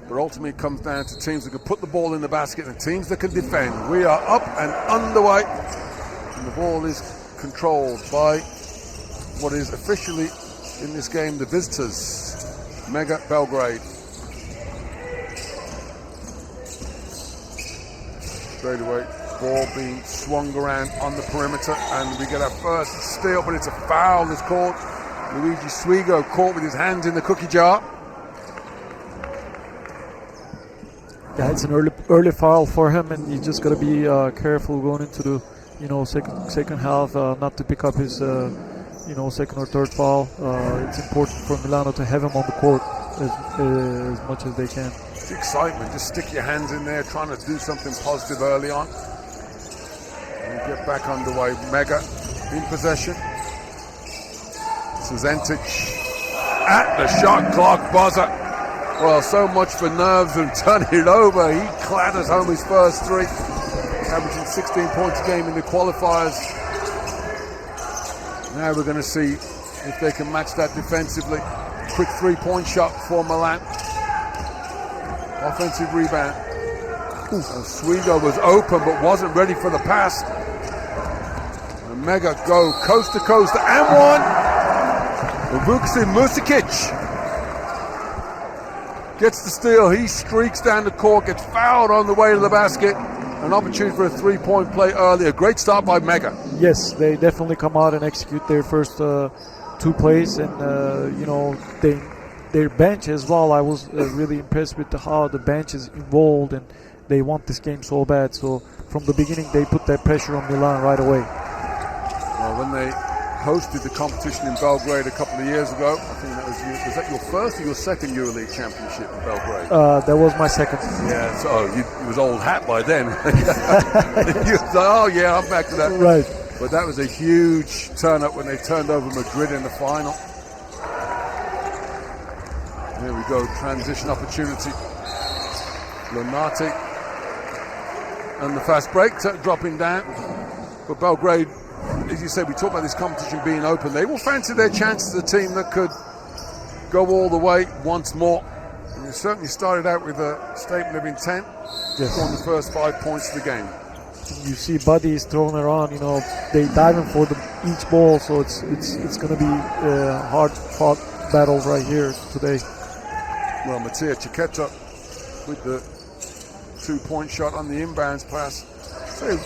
But ultimately it comes down to teams that can put the ball in the basket and teams that can defend. We are up and underway. And the ball is controlled by what is officially in this game the visitors, Mega Belgrade. Straight away, ball being swung around on the perimeter, and we get our first steal, but it's a foul that's called. Luigi Swigo caught with his hands in the cookie jar. Yeah, it's an early foul for him, and you just got to be careful going into the second half, not to pick up his second or third foul. It's important for Milano to have him on the court as much as they can. It's excitement. Just stick your hands in there, trying to do something positive early on. And get back underway. Mega in possession. Suzentic at the shot clock buzzer. Well, so much for nerves and turning it over. He clatters home his first three, averaging 16 points a game in the qualifiers. Now we're going to see if they can match that defensively. Quick three-point shot for Milan. Offensive rebound. Swigo was open but wasn't ready for the pass. And Mega go coast to coast and one. Vuksin Musikic gets the steal. He streaks down the court, gets fouled on the way to the basket. An opportunity for a three-point play early. A great start by Mega. Yes, they definitely come out and execute their first two plays, and their bench as well. I was really impressed with how the bench is involved, and they want this game so bad. So from the beginning, they put that pressure on Milan right away. Well, when they hosted the competition in Belgrade a couple of years ago, I think that was that your first or your second EuroLeague championship in Belgrade? That was my second. Yeah, so it was old hat by then. You was like, oh yeah, I'm back to that. Right. But that was a huge turn-up when they turned over Madrid in the final. Here we go, transition opportunity. Lonati and the fast break, dropping down. But Belgrade, as you said, we talk about this competition being open. They will fancy their chances, the team that could go all the way once more. And they certainly started out with a statement of intent. Yes. On the first 5 points of the game. You see bodies thrown around, they diving for each ball, so it's going to be a hard-fought battle right here today. Well, Mattia Chiquetta with the two-point shot on the inbounds pass. So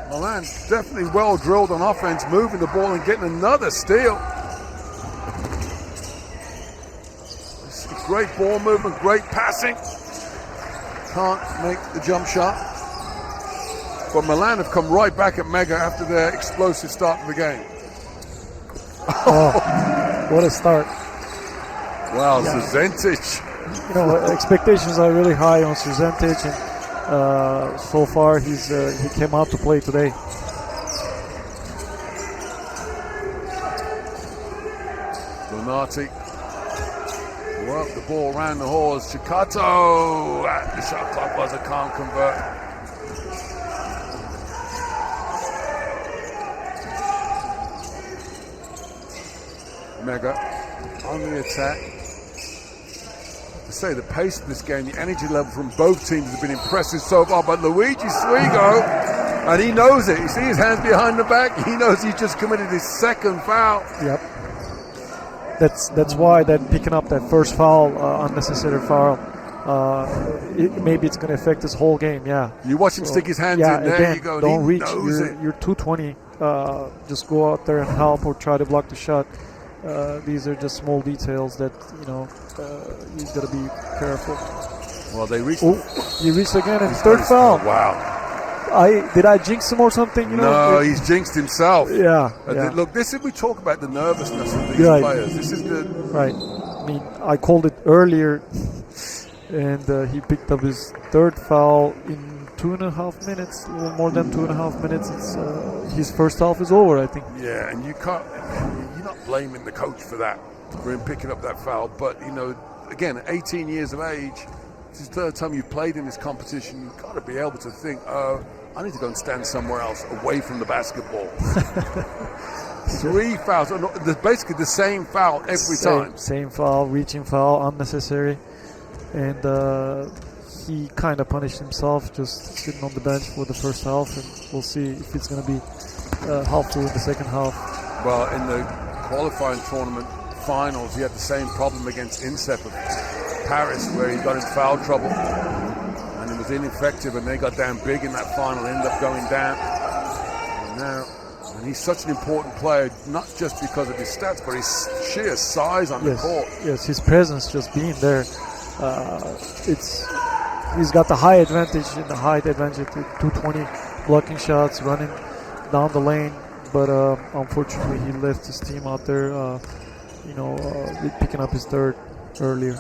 Milan definitely well drilled on offense, moving the ball and getting another steal. Great ball movement, great passing. Can't make the jump shot. But Milan have come right back at Mega after their explosive start of the game. Oh, what a start. Wow, yeah. Suzentic. Expectations are really high on Suzentic, and so far he came out to play today. Donati worked the ball around the horse. Chicato at the shot clock buzzer, can't convert. Mega on the attack. To say the pace of this game, the energy level from both teams has been impressive so far, but Luigi Swigo, and he knows it. You see his hands behind the back. He knows he's just committed his second foul. Yep. That's why that picking up that first foul, unnecessary foul, maybe it's going to affect this whole game. Yeah. You watch him stick his hands in there. Again, you go. Don't reach. You're 220. Just go out there and help or try to block the shot. These are just small details that you got to be careful. Well, they reached. He reached again and third foul. Wow. Did I jinx him or something? No, he's jinxed himself. Yeah. Look, this is we talk about the nervousness of these players. This is the right. I mean, I called it earlier, and he picked up his third foul in 2.5 minutes, a little more than 2.5 minutes. It's his first half is over, I think. Yeah, and you're not blaming the coach for that, for him picking up that foul. But again, 18 years of age, this is the third time you've played in this competition. You've got to be able to think, I need to go and stand somewhere else, away from the basketball. 3 fouls, basically the same foul every time. Same foul, reaching foul, unnecessary. and he kind of punished himself just sitting on the bench for the first half, and we'll see if it's going to be helpful in the second half. Well, in the qualifying tournament finals, he had the same problem against INSEP of Paris, where he got in foul trouble and he was ineffective, and they got down big in that final, ended up going down. And he's such an important player, not just because of his stats, but his sheer size on the court. Yes, his presence, just being there, he's got the high advantage in the height advantage, 220 blocking shots, running down the lane, but unfortunately he left his team out there, picking up his third earlier.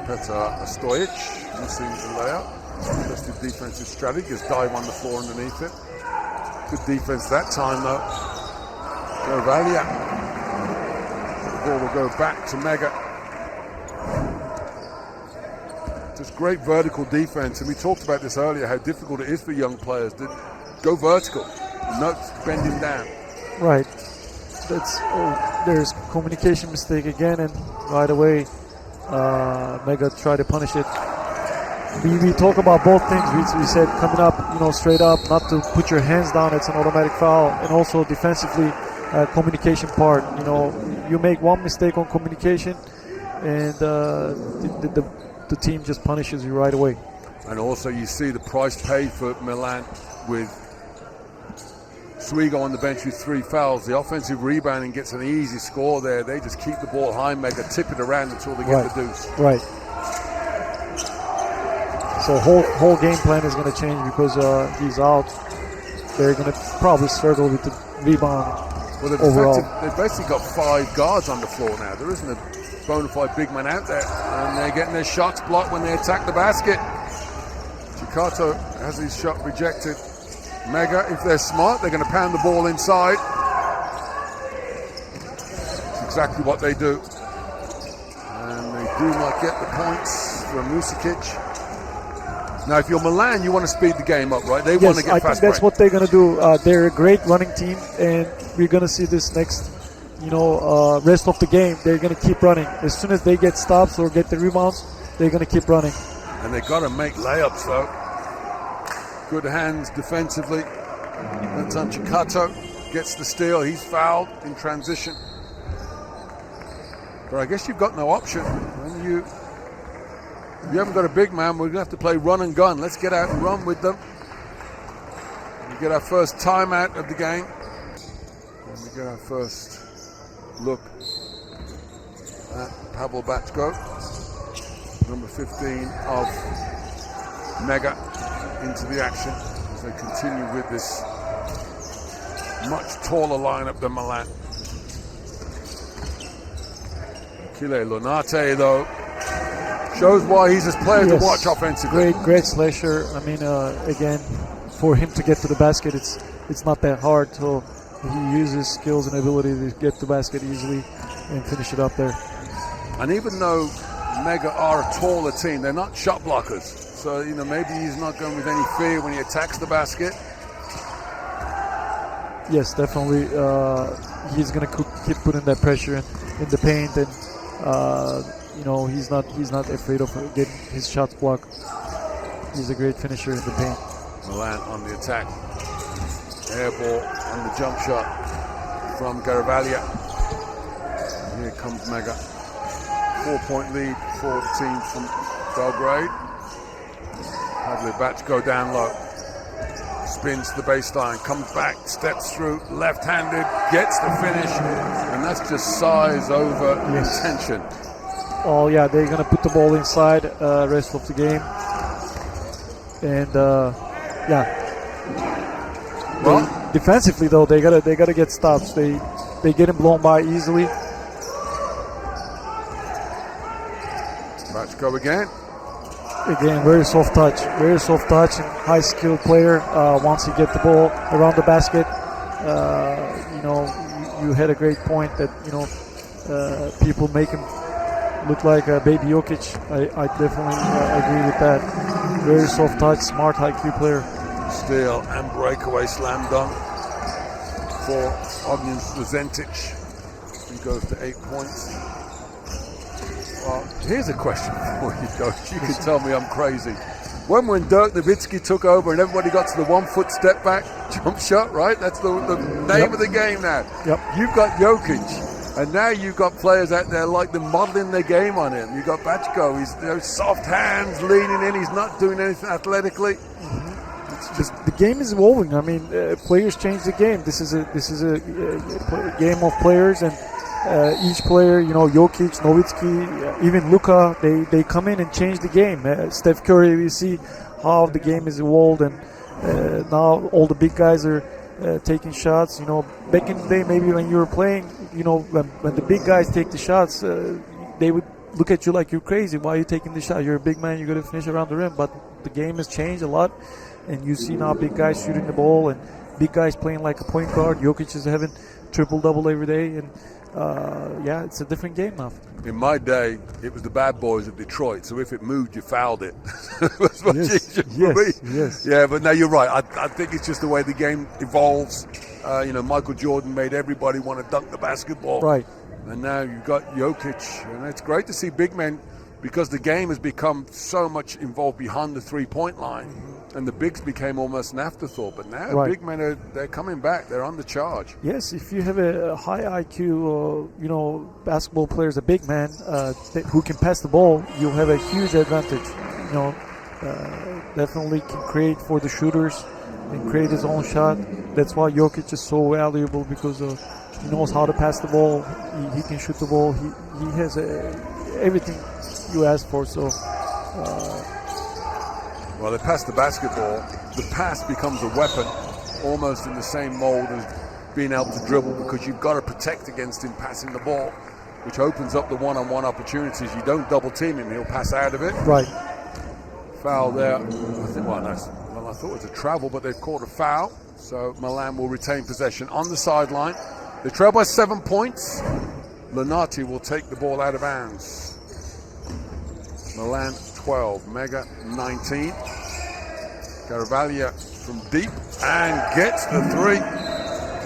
Petar Stojic missing the layup. That's the defensive strategy, just dive on the floor underneath it. Good defense that time though. Garavalia. The ball will go back to Mega. Just great vertical defense, and we talked about this earlier, how difficult it is for young players to go vertical, not bending down. Right. There's communication mistake again, and right away Mega tried to punish it. We talk about both things. We said coming up, straight up, not to put your hands down. It's an automatic foul, and also defensively, communication part. You make one mistake on communication, and the team just punishes you right away. And also, you see the price paid for Milan with Swigo on the bench with 3 fouls. The offensive rebounding gets an easy score there. They just keep the ball high, Mega, tip it around until they get the deuce. Right. So whole game plan is going to change because he's out. They're going to probably struggle with the rebound. Well, they've basically got 5 guards on the floor now. There isn't a bona fide big man out there, and they're getting their shots blocked when they attack the basket. Chikato has his shot rejected. Mega, if they're smart, they're going to pound the ball inside. It's exactly what they do. And they do not get the points from Musicic. Now, if you're Milan, you want to speed the game up, right? They want to get fast break. I think that's what they're going to do. They're a great running team, and we're going to see this next, rest of the game. They're going to keep running. As soon as they get stops or get the rebounds, they're going to keep running. And they got to make layups, though. Good hands defensively. That time Chikato gets the steal. He's fouled in transition. But I guess you've got no option. When you haven't got a big man, we're going to have to play run and gun. Let's get out and run with them. We get our first timeout of the game. And we get our first look at Pavel Batchko, number 15 of Mega, into the action as they continue with this much taller lineup than Milan. Achille Lonate, though, shows why he's a player to watch offensively. Great slasher. I mean, again, for him to get to the basket, it's not that hard. So he uses skills and ability to get the basket easily and finish it up there. And even though Mega are a taller team, they're not shot blockers. So, maybe he's not going with any fear when he attacks the basket. Yes, definitely. He's going to keep putting that pressure in the paint, and he's not afraid of getting his shots blocked. He's a great finisher in the paint. Milan on the attack. Air ball on the jump shot from Garavalia. Here comes Mega. 4-point lead for the team from Belgrade. Pavel Batchko down low. Spins to the baseline, comes back, steps through, left-handed, gets the finish, and that's just size over intention. Oh yeah, they're gonna put the ball inside rest of the game, and well, defensively though they gotta get stops. They get him blown by easily. Batchko again. Again, very soft touch, and high skilled player. Once you get the ball around the basket, you had a great point that people make him look like a baby Jokic. I definitely agree with that. Very soft touch, smart IQ player. Steal and breakaway slam dunk for Ognjen Slazentic. He goes to 8 points. Well, here's a question for you, Coach. You can tell me I'm crazy. When Dirk Nowitzki took over and everybody got to the 1 foot step back jump shot, right? That's the name of the game now. Yep. You've got Jokic, and now you've got players out there like they're modeling their game on him. You've got Bachko. He's soft hands, leaning in. He's not doing anything athletically. The game is evolving. I mean, players change the game. This is a game of players, and each player, Jokic, Nowitzki, even Luka, they come in and change the game. Steph Curry, we see how the game is evolved, and now all the big guys are taking shots. Back in the day, maybe when you were playing, when the big guys take the shots, they would look at you like you're crazy. Why are you taking the shot? You're a big man. You got to finish around the rim. But the game has changed a lot, and you see now big guys shooting the ball and big guys playing like a point guard. Jokic is having triple-double every day, and it's a different game now. In my day, it was the bad boys of Detroit, so if it moved, you fouled it. It was much easier for me. Yes. Yeah, but no, you're right. I think it's just the way the game evolves. Michael Jordan made everybody want to dunk the basketball. Right. And now you've got Jokic, and it's great to see big men, because the game has become so much involved behind the three-point line, and the bigs became almost an afterthought. But now big men they're coming back. They're on the charge. Yes, if you have a high IQ, basketball players, a big man who can pass the ball, you'll have a huge advantage. Definitely can create for the shooters and create his own shot. That's why Jokic is so valuable, because he knows how to pass the ball. He can shoot the ball. He has everything you ask for. So. Well, they pass the basketball. The pass becomes a weapon, almost in the same mold as being able to dribble, because you've got to protect against him passing the ball, which opens up the one-on-one opportunities. You don't double team him; he'll pass out of it. Right. Foul there. I thought it was a travel, but they've called a foul. So Milan will retain possession on the sideline. They trail by 7 points. Lunati will take the ball out of bounds. Milan 12, Mega 19. Garavaglia from deep and gets the three.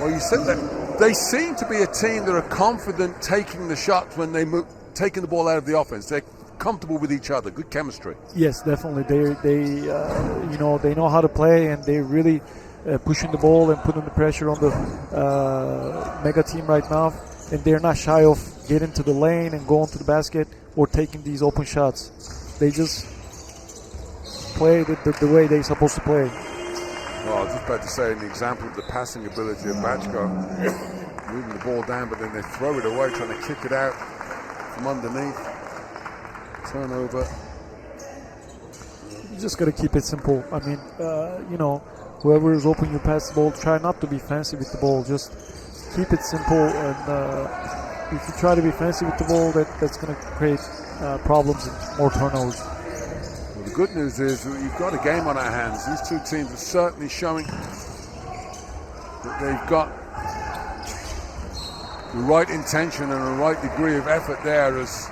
Well, you said that they seem to be a team that are confident taking the shots when they move, taking the ball out of the offense. They're comfortable with each other. Good chemistry. Yes, definitely. They know how to play, and they're really pushing the ball and putting the pressure on the Mega team right now. And they're not shy of getting to the lane and going to the basket or taking these open shots. They just play the way they're supposed to play. Well, I was just about to say, an example of the passing ability of Bachko, moving the ball down, but then they throw it away, trying to kick it out from underneath. Turnover. You just got to keep it simple. I mean, whoever is open, you pass the ball. Try not to be fancy with the ball. Just keep it simple. And if you try to be fancy with the ball, that's going to create problems and more turnovers. Well, the good news is you've got a game on our hands. These two teams are certainly showing that they've got the right intention and the right degree of effort there, as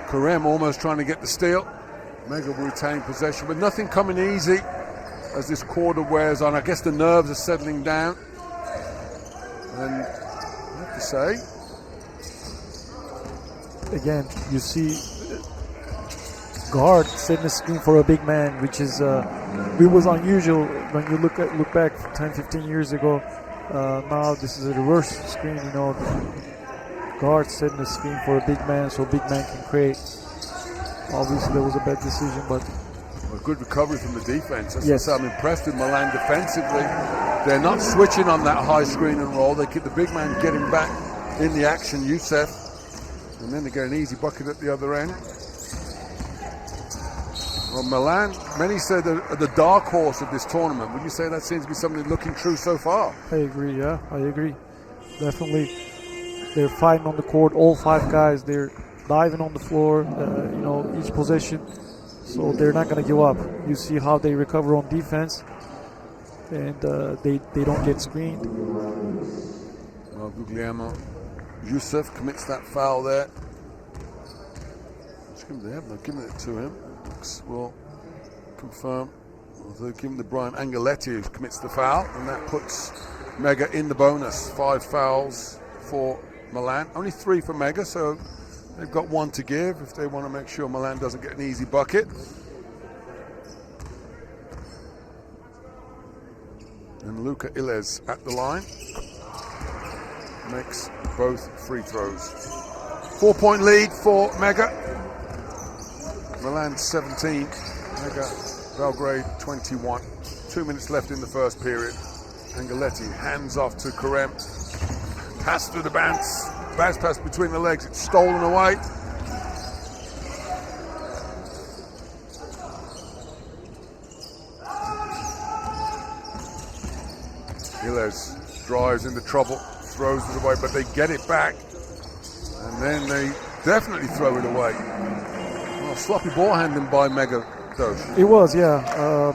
Karem almost trying to get the steal. Mega will retain possession, but nothing coming easy as this quarter wears on. I guess the nerves are settling down. And I have to say, again, you see guard setting a screen for a big man, which is it was unusual when you look back 10-15 years ago. Now this is a reverse screen, guard setting a screen for a big man, so big man can create. Obviously that was a bad decision, but a good recovery from the defense. Yes. I'm impressed with Milan defensively. They're not switching on that high screen and roll. They keep the big man getting back in the action, Youssef, and then they get an easy bucket at the other end. Well, Milan, many say they're the dark horse of this tournament. Would you say that seems to be something looking true so far? I agree, yeah. I agree. Definitely. They're fighting on the court, all five guys. They're diving on the floor, each possession. So they're not going to give up. You see how they recover on defense, and they don't get screened. Well, Guglielmo Youssef commits that foul there. They have not given it to him. Will confirm. They've given to Brian Angeletti, who commits the foul, and that puts Mega in the bonus. 5 fouls for Milan, only 3 for Mega, so They've got one to give if they want to make sure Milan doesn't get an easy bucket. And Luka Illes at the line makes both free throws. 4-point lead for Mega. Milan 17, Mega Belgrade 21. 2 minutes left in the first period. Angeletti hands off to Karem. Pass through the bounce. Bounce pass between the legs. It's stolen away. Illes drives into trouble, throws it away, but they get it back. And then they definitely throw it away. Well, sloppy ball handling by Mega, though. It was, yeah.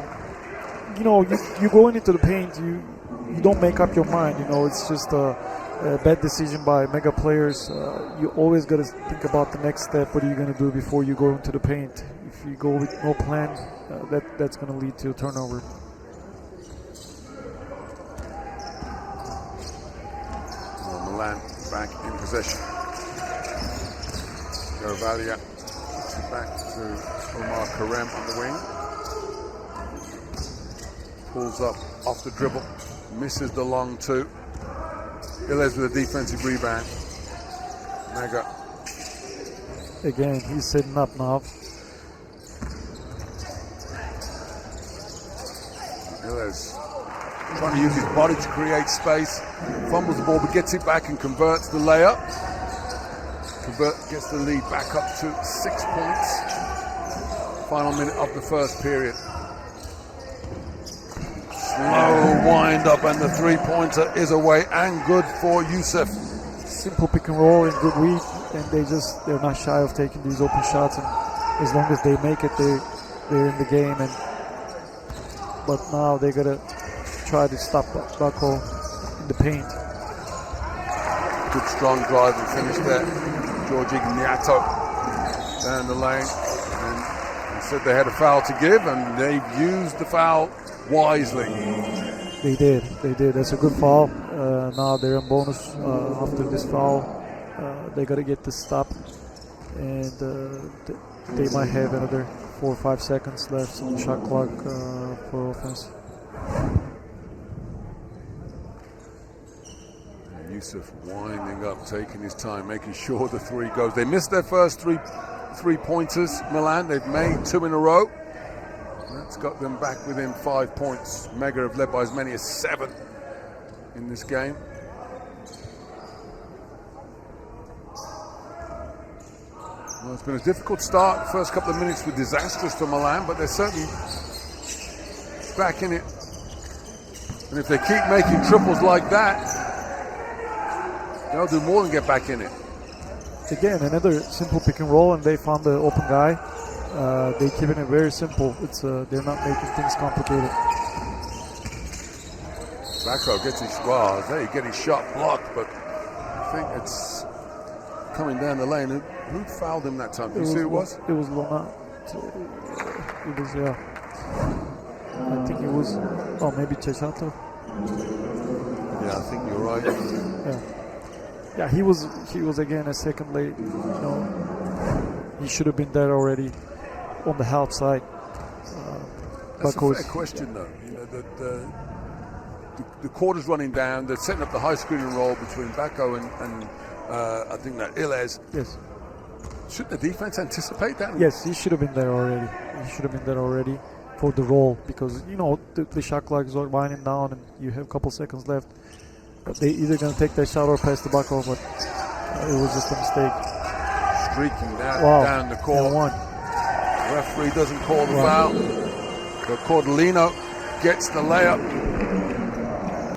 You know, you going into the paint, you don't make up your mind. You know, it's just a bad decision by Mega players. You always got to think about the next step. What are you going to do before you go into the paint? If you go with no plan, that's going to lead to a turnover. Well, Milan back in possession. Garavalia puts it back to Omar Karem on the wing. Pulls up off the dribble, misses the long two. Illes with a defensive rebound. Mega. Again, he's sitting up now. Illes trying to use his body to create space. Fumbles the ball, but gets it back and converts the layup. Gets the lead back up to 6 points. Final minute of the first period. Slow wind up, and the three-pointer is away and good for Yusuf. Simple pick and roll and good read, and they're not shy of taking these open shots, and as long as they make it, they're in the game. But now they gotta try to stop Bako in the paint. Good strong drive and finish there. George Ignato down the lane, and said they had a foul to give, and they've used the foul wisely. They did. That's a good foul. Now they're in bonus after this foul. They got to get this stop, and they might have another 4 or 5 seconds left on the shot clock for offense. Yusuf winding up, taking his time, making sure the three goes. They missed their first three pointers, Milan. They've made 2 in a row. That's got them back within 5 points. Mega have led by as many as 7 in this game. Well, it's been a difficult start. The first couple of minutes were disastrous for Milan, but they're certainly back in it. And if they keep making triples like that, they'll do more than get back in it. Again, another simple pick and roll, and they found the open guy. They're keeping it very simple. It's they're not making things complicated. Bako gets his there you get his shot blocked, but I think it's coming down the lane. Who fouled him that time? Did you see who it was? It was Lona. It was, yeah. I think it was, maybe Cesato. Yeah, I think you're right. Yeah, he was again a second late. You know, he should have been there already on the help side. That's a fair question, though. You know, the quarter's running down. They're setting up the high screen and roll between Bako and I think that Illes. Yes. Shouldn't the defense anticipate that? Yes, he should have been there already. He should have been there already for the roll, because you know the shot clock is winding down and you have a couple seconds left. But they either gonna take that shot or pass the Bako, but it was just a mistake. Streaking down the court. One. Referee doesn't call the foul. But Cordellino gets the layup.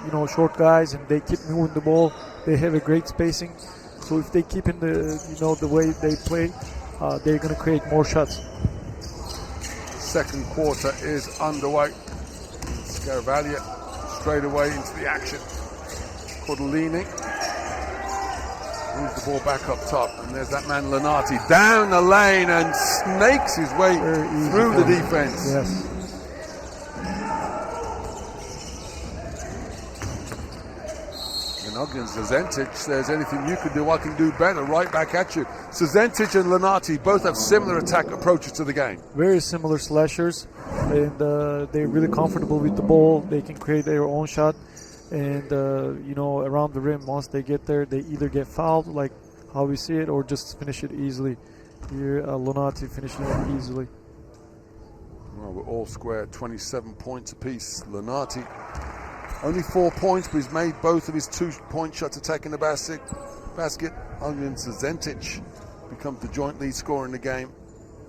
You know, short guys, and they keep moving the ball. They have a great spacing. So if they keep in the way they play, they're going to create more shots. Second quarter is underway. Scaravalia straight away into the action. Cordellini moves the ball back up top, and there's that man Lenati down the lane and snakes his way through the defense. Yes. Ogden Cezentic says, anything you can do, I can do better. Right back at you. Cezentic and Lunati both have similar attack approaches to the game. Very similar slashers, and they're really comfortable with the ball. They can create their own shot, and around the rim, once they get there, they either get fouled, like how we see it, or just finish it easily. Here, Lunati finishing it easily. Well, we're all square at 27 points apiece. Lunati only 4 points, but he's made both of his 2-point shots attacking the basket. Ogden Cezentic becomes the joint lead scorer in the game.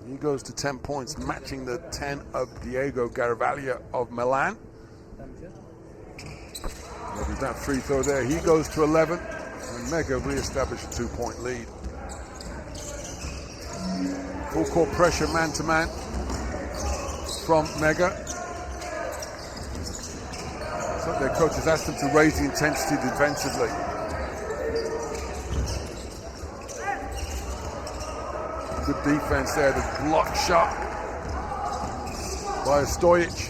He goes to 10 points, matching the 10 of Diego Garavaglia of Milan. With that free throw there, he goes to 11, and Mega re-established a 2-point lead. Full court pressure, man-to-man from Mega. So their coach has asked them to raise the intensity defensively. Good defense there, the block shot by Stojic.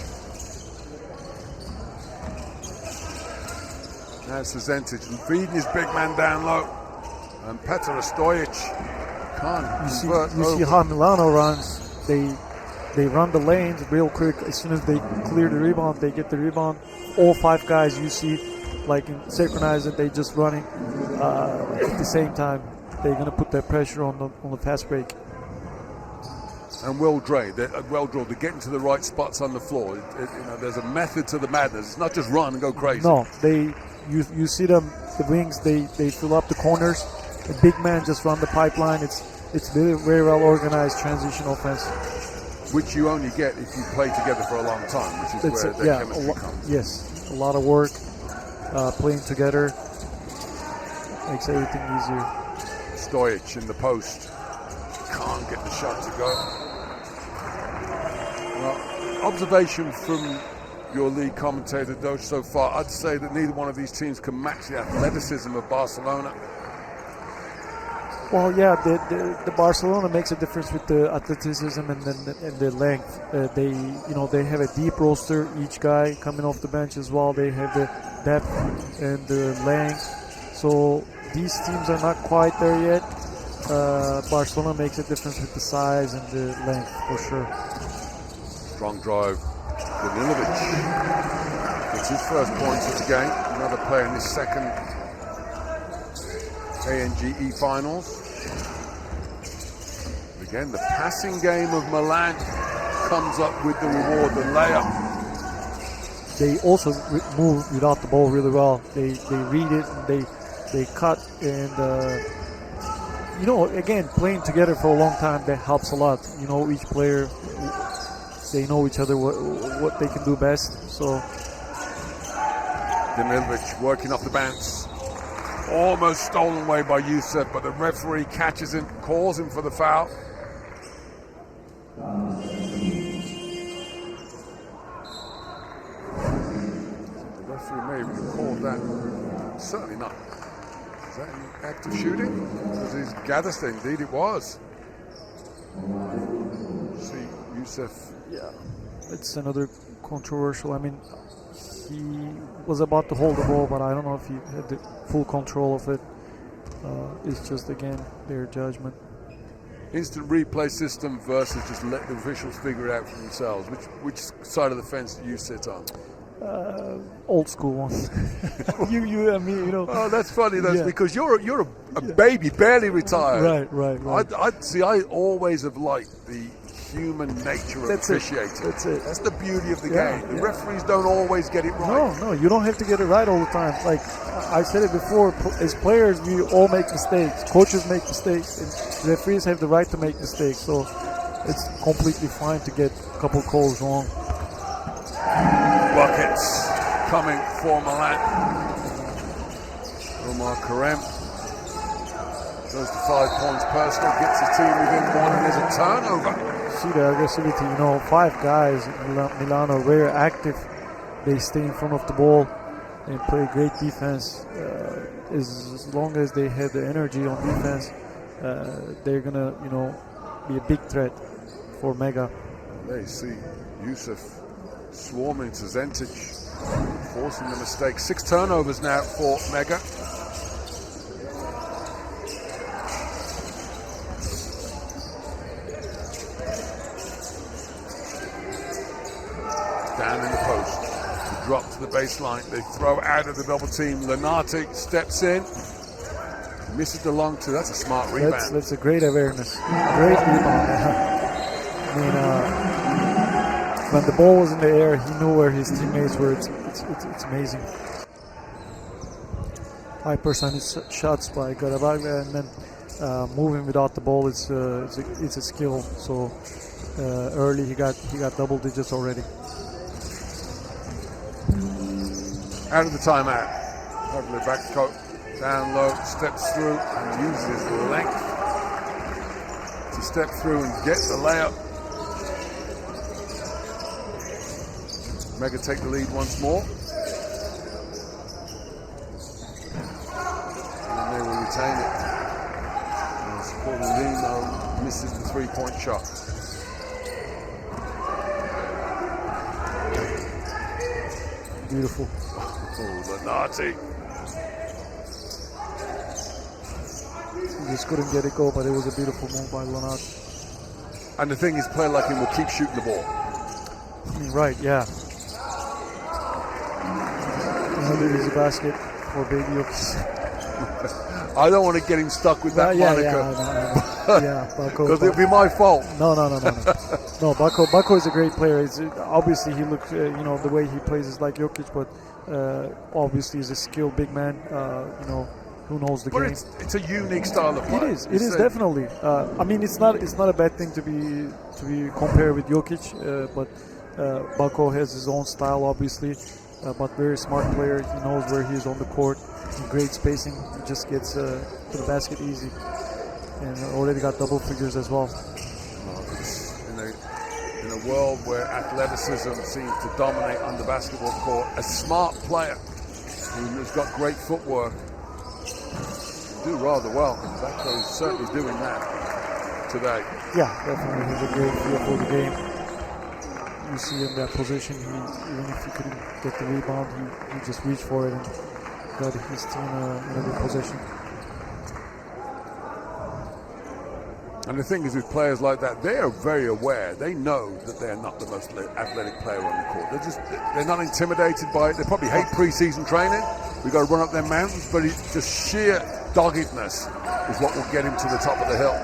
Now Cezentic feeding his big man down low. And Petar Stojic can't convert. You see how Milano runs. They run the lanes real quick. As soon as they clear the rebound, they get the rebound. All 5 guys you see, like in synchronized, they just running at the same time. They're gonna put that pressure on the fast break. And well drilled. They're getting to the right spots on the floor. There's a method to the madness. It's not just run and go crazy. No, you see them, the wings. They fill up the corners. The big man just run the pipeline. It's very, very well organized transition offense. Which you only get if you play together for a long time, which is where the chemistry comes. Yes, a lot of work, playing together makes everything easier. Stojic in the post, can't get the shot to go. Well, observation from your league commentator, Doge, so far, I'd say that neither one of these teams can match the athleticism of Barcelona. Well, yeah, the Barcelona makes a difference with the athleticism and the length. They have a deep roster. Each guy coming off the bench as well. They have the depth and the length. So these teams are not quite there yet. Barcelona makes a difference with the size and the length for sure. Strong drive. Danilovic gets his first points of the game. Another player in his second ANGE finals. Again, the passing game of Milan comes up with the reward, the layup. They also move without the ball really well. They read it, and they cut, and again, playing together for a long time, that helps a lot. Each player, they know each other, what they can do best. So Danilovic working off the bounce. Almost stolen away by Youssef, but the referee catches him, calls him for the foul. The referee may have called that. Certainly not. Is that an act of shooting? Because he's Gaddester, indeed it was. See, Youssef. Yeah, it's another controversial. I mean, he was about to hold the ball, but I don't know if he had the full control of it. It's just, again, their judgment. Instant replay system versus just let the officials figure it out for themselves. Which side of the fence do you sit on? Old school one. you and me, Oh, that's funny. Yeah. Because you're a baby, barely retired. Right. I always have liked the human nature of officiating. That's it. That's the beauty of the game. The referees don't always get it right. No, you don't have to get it right all the time. Like I said it before, as players, we all make mistakes. Coaches make mistakes, and referees have the right to make mistakes. So it's completely fine to get a couple calls wrong. Buckets coming for Milan. Omar Karem goes to 5 points personal, gets his team within one, and there's a turnover. See the aggressivity, 5 guys in Milano, very active. They stay in front of the ball and play great defense. As long as they have the energy on defense, they're gonna, be a big threat for Mega. They see Youssef swarming Cezentic. forcing the mistake. 6 turnovers now for Mega. Down in the post. The drop to the baseline. They throw out of the double team. Lunati steps in. Misses the long two. That's a smart rebound. That's a great awareness. Great rebound. I mean, when the ball was in the air, he knew where his teammates were. It's amazing. High percentage shots by Garabaglia, and then moving without the ball it's a skill. So early he got double digits already. Out of the timeout. Lovely back coat. Down low, steps through and uses length to step through and get the layup. Mega take the lead once more. And they will retain it. And Sportolino misses the 3-point shot. Beautiful. Oh, Lunati. He just couldn't get it go, but it was a beautiful move by Lunati. And the thing is, play like him will keep shooting the ball. I mean, right, yeah. Another easy basket for Big Yuki. I don't want to get him stuck with that moniker. Yeah, Bako. Because it'll be my fault. No. No, Bako is a great player. Obviously, he looks, the way he plays is like Jokic, but obviously he's a skilled big man. Who knows the but game. it's a unique style of play. It is definitely. I mean, it's not a bad thing to be compared with Jokic, but Bako has his own style, obviously. But very smart player. He knows where he is on the court. Great spacing. He just gets to the basket easy, and already got double figures as well. In a world where athleticism seems to dominate on the basketball court, a smart player who's got great footwork do rather well. Bako is certainly doing that today. Yeah, definitely. He's a great feel for the game. You see in that position, even if he couldn't get the rebound, he just reached for it and got his team in a good position. And the thing is, with players like that, they are very aware. They know that they're not the most athletic player on the court. They're not intimidated by it. They probably hate pre-season training. We've got to run up their mountains, but it's just sheer doggedness is what will get him to the top of the hill.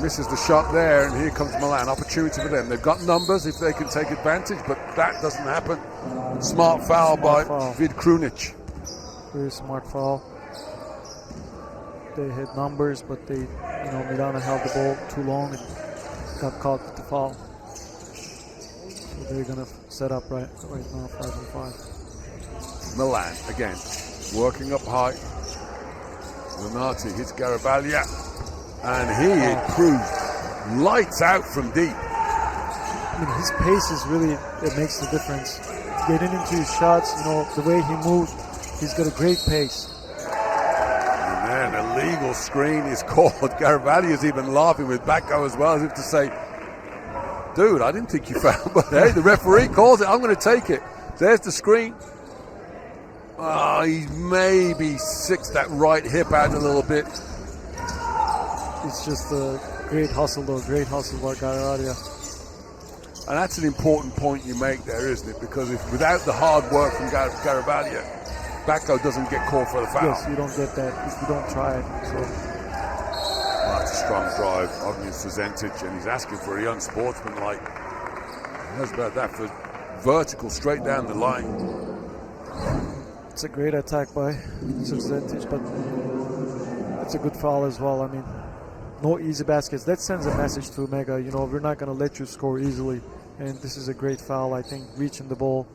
Misses the shot there, and here comes Milan. Opportunity for them. They've got numbers if they can take advantage, but that doesn't happen. Smart foul by Vid Krunic. Very smart foul. They had numbers, but Milano held the ball too long and got caught with the foul. So they're gonna set up right now, 5-on-5. Milan again, working up high. Lunati hits Garabaglia, and he proves lights out from deep. I mean, his pace is really, it makes the difference. Getting into his shots, the way he moves, he's got a great pace. And then a legal screen is called. Garabaglia is even laughing with Bako as well, as if to say, dude, I didn't think you fouled, but hey, the referee calls it, I'm going to take it. There's the screen. Oh, he maybe sicks that right hip out a little bit. It's just a great hustle, though. Great hustle by Garabaglia. And that's an important point you make there, isn't it? Because if without the hard work from Garabaglia, Bako doesn't get called for the foul. Yes, you don't get that if you don't try it. So. That's a strong drive, Ognjen Suzentic, and he's asking for a unsportsmanlike. How's about that for vertical straight down the line? It's a great attack by Suzentic, but it's a good foul as well. I mean, no easy baskets. That sends a message to Mega. We're not going to let you score easily, and this is a great foul. I think reaching the ball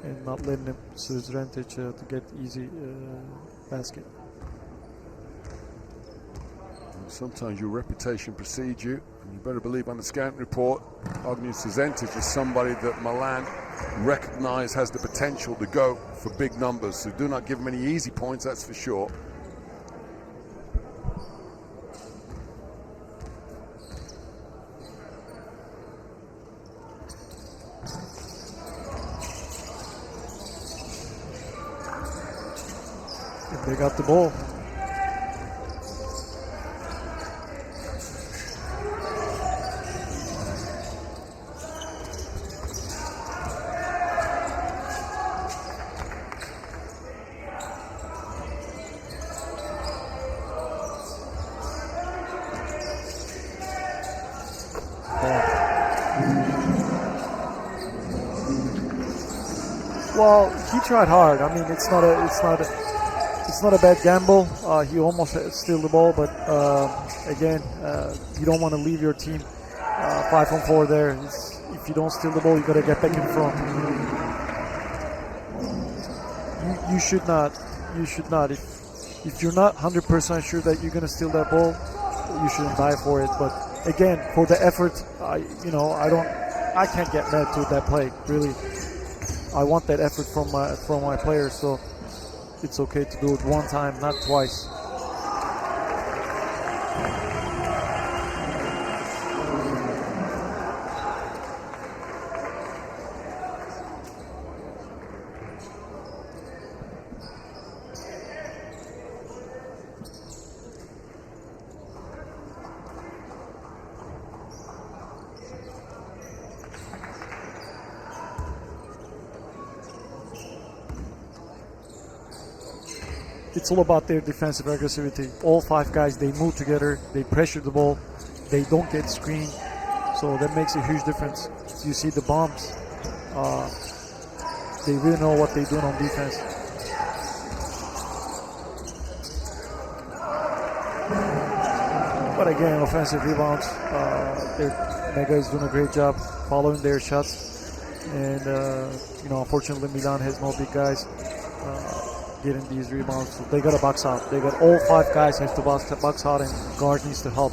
and not letting him Suzentic to get easy basket. Sometimes your reputation precedes you, and you better believe on the scouting report, Ognjen Suzentic is somebody that Milan recognize has the potential to go for big numbers. So do not give him any easy points, that's for sure. They got the ball. Well, he tried hard. I mean, it's not a bad gamble. He almost steal the ball, but again, you don't want to leave your team 5-on-4 there. If you don't steal the ball, you got to get back in front. You should not. You should not. If you're not 100% sure that you're going to steal that ball, you shouldn't die for it. But again, for the effort, I can't get mad to that play. Really, I want that effort from my players, so it's okay to do it one time, not twice. It's all about their defensive aggressivity. All 5 guys, they move together, they pressure the ball, they don't get screened, so that makes a huge difference. You see the bombs, they really know what they're doing on defense. But again, offensive rebounds, Mega is doing a great job following their shots, and unfortunately Milan has no big guys getting these rebounds. So they got to box out. They got all 5 guys have to box out, and guard needs to help.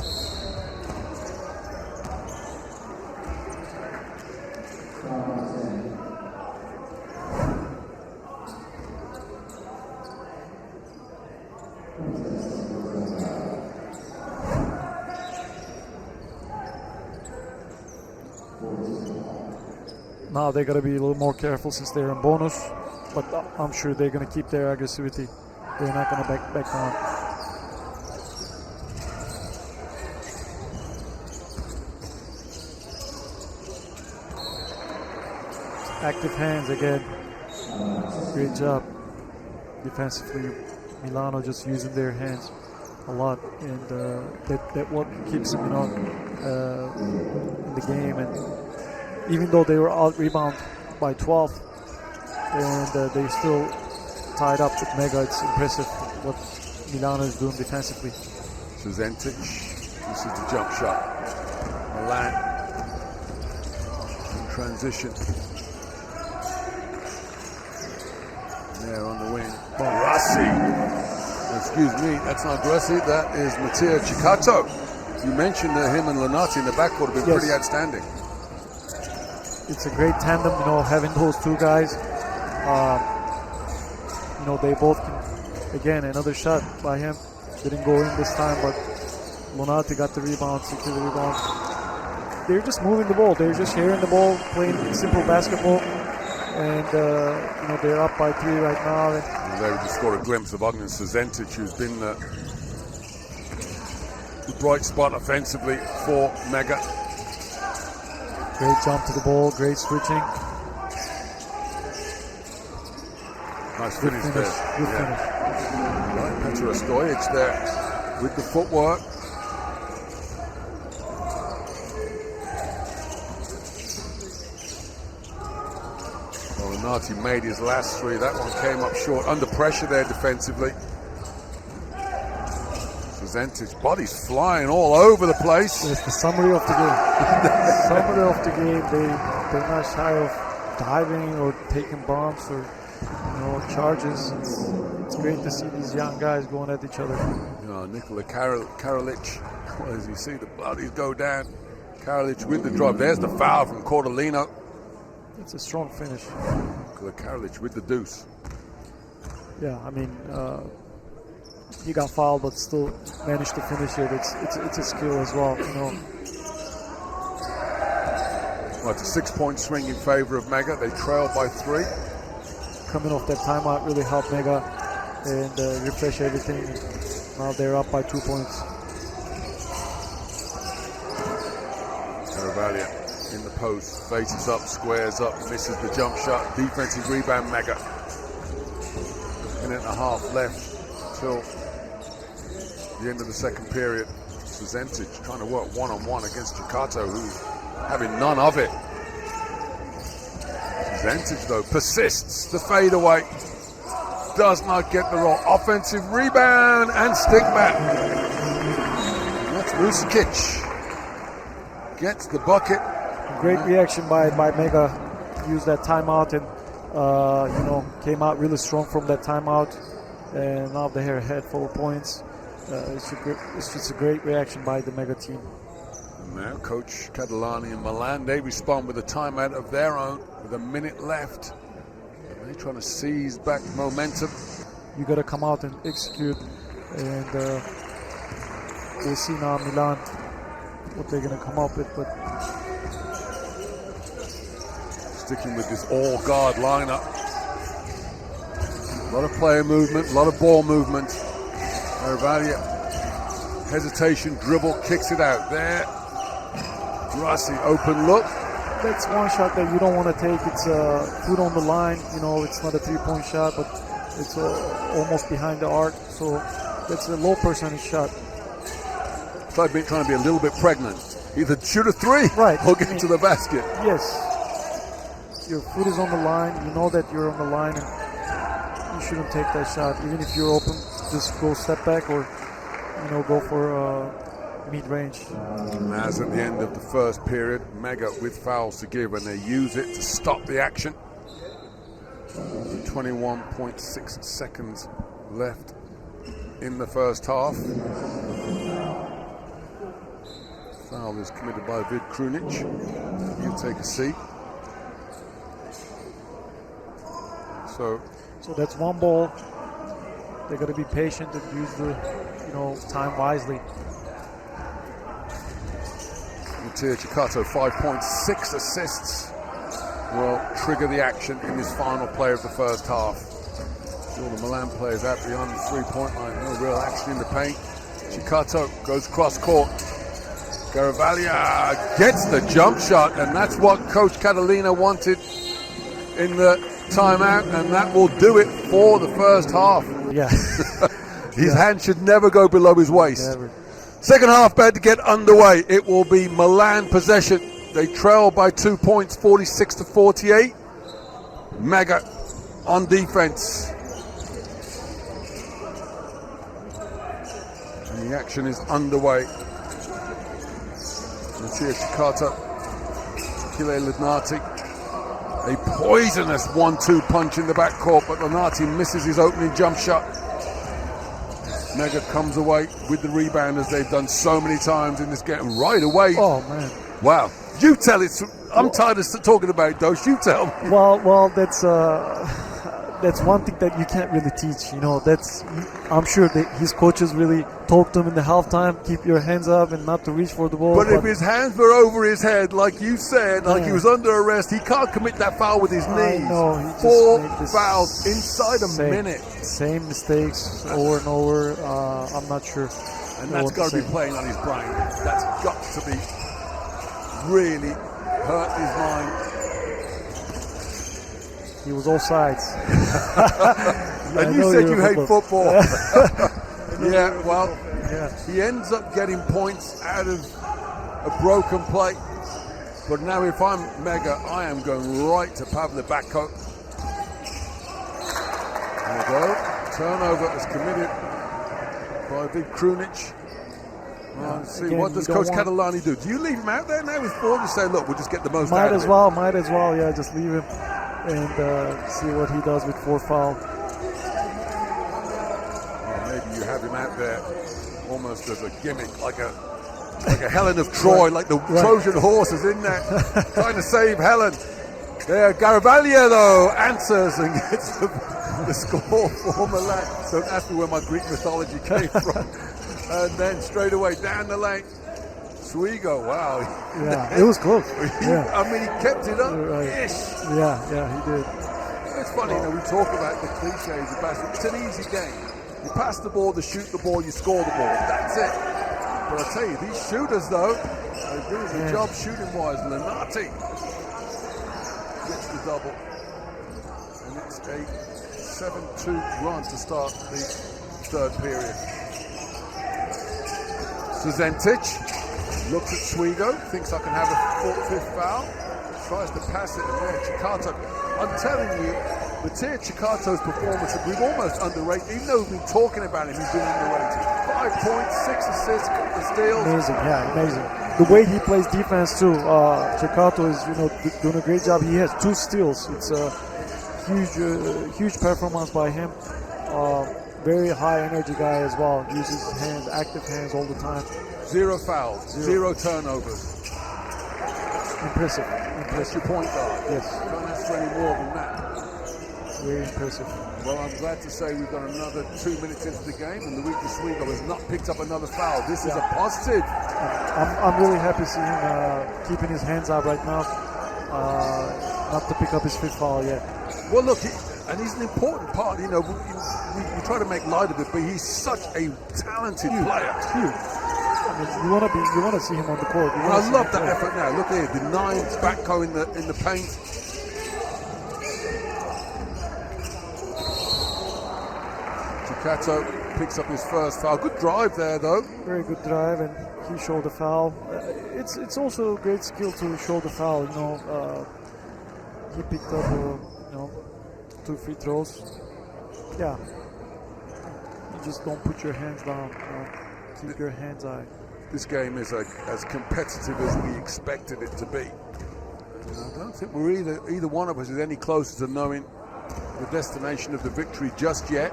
Now they got to be a little more careful since they're in bonus. But I'm sure they're going to keep their aggressivity. They're not going to back down. Active hands again. Great job defensively. Milano just using their hands a lot, and that what keeps them in the game. And even though they were out rebound by 12. And they still tied up with Mega. It's impressive what Milano is doing defensively. Suzentic, this is the jump shot. Milan in transition. There on the wing. Grassi. Excuse me, that's not Grassi, that is Mattia Ciccato. You mentioned him and Lonati in the backcourt have been pretty outstanding. It's a great tandem, having those 2 guys. They both can, again, another shot by him. Didn't go in this time, but Lonati got the rebound, secured the rebound. They're just moving the ball. They're just sharing the ball, playing simple basketball. And, they're up by 3 right now. And there we just got a glimpse of Ognan Suzentic, who's been the bright spot offensively for Mega. Great jump to the ball, great switching. Nice finish there. Good finish. Right, Petra Stojic there with the footwork. Lonati made his last 3. That one came up short. Under pressure there defensively. Suzentic's body's flying all over the place. It's the summary of the game. Summary of the game. They're not shy of diving or taking bombs or charges. It's great to see these young guys going at each other. Nikola Karalic, as you see the bodies go down. Karalic with the drop. There's the foul from Cordolino. It's a strong finish. Nikola Karalic with the deuce. Yeah, I mean, he got fouled, but still managed to finish it. It's a skill as well, Well, it's a 6-point swing in favor of Mega. They trail by 3. Coming off that timeout really helped Mega and refresh everything. Now they're up by 2 points. Caravaggio in the post, faces up, squares up, misses the jump shot. Defensive rebound, Mega. Minute and a half left till the end of the second period. Suzentic trying to work one-on-one against Chikato, who's having none of it. Suzentic, though, persists. The fadeaway does not get the roll. Offensive rebound and stick back. And that's Vucevic. Gets the bucket. Great reaction by Mega. Used that timeout and came out really strong from that timeout. And now they're ahead 4 points. It's just a great reaction by the Mega team. Now Coach Catalani and Milan, they respond with a timeout of their own with a minute left. They're trying to seize back momentum. You got to come out and execute, and we'll see now Milan what they're going to come up with. But sticking with this all-guard lineup. A lot of player movement, a lot of ball movement. Caravaggio, hesitation, dribble, kicks it out there. Rossi, open look. That's one shot that you don't want to take. It's foot on the line. It's not a three-point shot, but it's almost behind the arc. So that's a low percentage shot. It's like trying to be a little bit pregnant. Either shoot a three or get to the basket. Yes. Your foot is on the line. You know that you're on the line, and you shouldn't take that shot. Even if you're open, just go step back or, go for mid-range. As at the end of the first period, Mega with fouls to give, and they use it to stop the action. 21.6 seconds left in the first half. Foul is committed by Vid Krunic. You take a seat. So that's one ball. They got to be patient and use the time wisely. Mattia Chikato, 5 points, 6 assists will trigger the action in this final play of the first half. All the Milan players out beyond the three-point line, no real action in the paint. Chikato goes cross-court. Caravaggio gets the jump shot, and that's what Coach Catalina wanted in the timeout, and that will do it for the first half. Yeah. His hand should never go below his waist. Never. Second half about to get underway. It will be Milan possession. They trail by 2 points, 46-48. Mega on defense. And the action is underway. Mattia Chikato, Achille Lunati. A poisonous 1-2 punch in the backcourt, but Lunati misses his opening jump shot. Mega comes away with the rebound, as they've done so many times in this game. Right away. Oh, man. Wow. You tell it. I'm tired of talking about it, Dosh. You tell me. Well, that's one thing that you can't really teach. I'm sure that his coaches really told him in the halftime, keep your hands up and not to reach for the ball. But if his hands were over his head, like you said, like he was under arrest, he can't commit that foul with his knees. No, he 4 fouls inside a minute. Same mistakes over and over. I'm not sure. And that's got to be playing on his brain. That's got to be really hurt his mind. He was all sides. And you said you hate football. Yeah, well, he ends up getting points out of a broken play. But now if I'm Mega, I am going right to Pavle Backo. There we go. Turnover is committed by Vid Krunic. Let's see, again, what does Coach Catalani do? Do you leave him out there now with 4? Just say, look, we'll just get the most out of it. Might as well, yeah, just leave him and see what he does with 4 foul. Maybe you have him out there almost as a gimmick, like a Helen of Troy, like the Trojan horse is in there trying to save Helen. There, Caravaggio though answers and gets the score for Milan. Don't ask me where my Greek mythology came from. And then straight away down the lane, Swigo. Wow. Yeah, it was close. I mean, he kept it up. Right. Yeah, he did. It's funny, we talk about the cliches of basketball. It's an easy game. You pass the ball, you shoot the ball, you score the ball. That's it. But I tell you, these shooters, though, they're doing the job shooting-wise. Lenati gets the double. And it's a 7-2 run to start the third period. Suzentic looks at Swigo, thinks I can have a fifth foul, tries to pass it in there. Chikato, I'm telling you, Mattia Chikato's performance, we've almost underrated, even though we've been talking about him, he's been underrated. 5 points, 6 assists, couple of steals. Amazing, amazing. The way he plays defense too, Chikato is doing a great job. He has 2 steals. It's a huge performance by him. Very high energy guy as well. Uses his hands, active hands all the time. 0 fouls, 0 turnovers. Impressive. That's your point guard. Yes. Don't ask for any more than that. Very impressive. Well, I'm glad to say we've got another 2 minutes into the game, and Luigi Swigo has not picked up another foul. This is a positive. I'm really happy seeing him keeping his hands up right now. Not to pick up his 5th foul yet. Well, look, and he's an important part. We try to make light of it, but he's such a talented player. Huge. I mean, you want to see him on the court. And I love that effort now. Look here, the 9 backco in the paint. Chikato picks up his first foul. Good drive there, though. Very good drive, and he showed the foul. It's also a great skill to show the foul. He picked up 2 free throws. Yeah. You just don't put your hands down. Keep your hands high. This game is as competitive as we expected it to be. I don't think we're either one of us is any closer to knowing the destination of the victory just yet.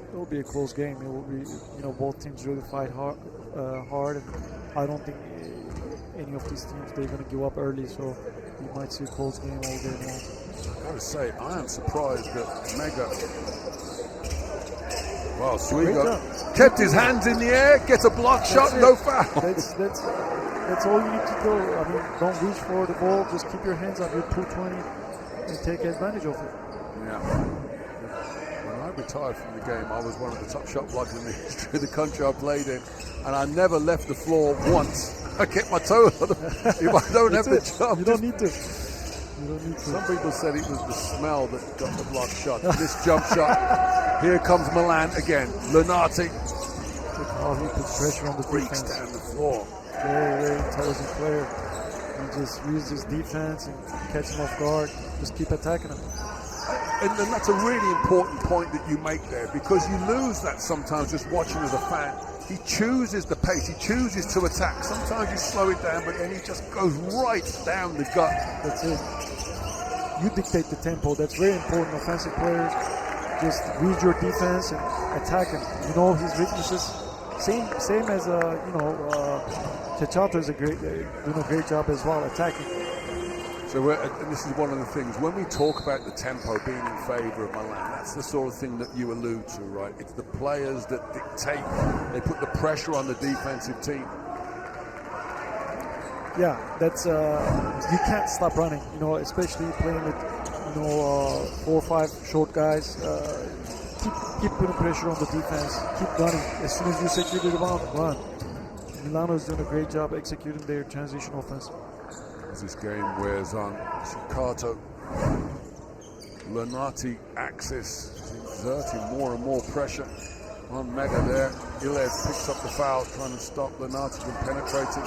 It will be a close game. It will be, both teams really fight hard, and I don't think any of these teams they're going to give up early. So you might see a close game all day long. I gotta say, I am surprised that Mega. Well, Swigo kept his hands in the air, gets a block shot, no foul. That's all you need to do. I mean, don't reach for the ball. Just keep your hands up. You're 220 and take advantage of it. Yeah. When I retired from the game, I was one of the top shot blockers in the history of the country I played in, and I never left the floor once. I kept my toe on the, if I don't have the jump. You don't need to. Some people said it was the smell that got the block shot. This jump shot. Here comes Milan again. Lenati. Look how he puts pressure on the breaks defense. down the floor. Very, very intelligent player. He just uses his defense and catch him off guard. Just keep attacking him. And that's a really important point that you make there, because you lose that sometimes just watching as a fan. He chooses the pace, he chooses to attack. Sometimes you slow it down, but then he just goes right down the gut. That's it. You dictate the tempo. That's very important. Offensive players just read your defense and attack him. You know his weaknesses. Same as Chikato is doing a great job as well attacking. So and this is one of the things, when we talk about the tempo being in favour of Milan, that's the sort of thing that you allude to, right? It's the players that dictate, they put the pressure on the defensive team. Yeah, that's you can't stop running, especially playing with 4 or 5 short guys. Keep putting pressure on the defense, keep running. As soon as you secure the rebound, run. Milano is doing a great job executing their transition offense. As this game wears on, Chikato, Lenati axis is exerting more and more pressure on Mega there. Ilez picks up the foul, trying to stop Lenati from penetrating.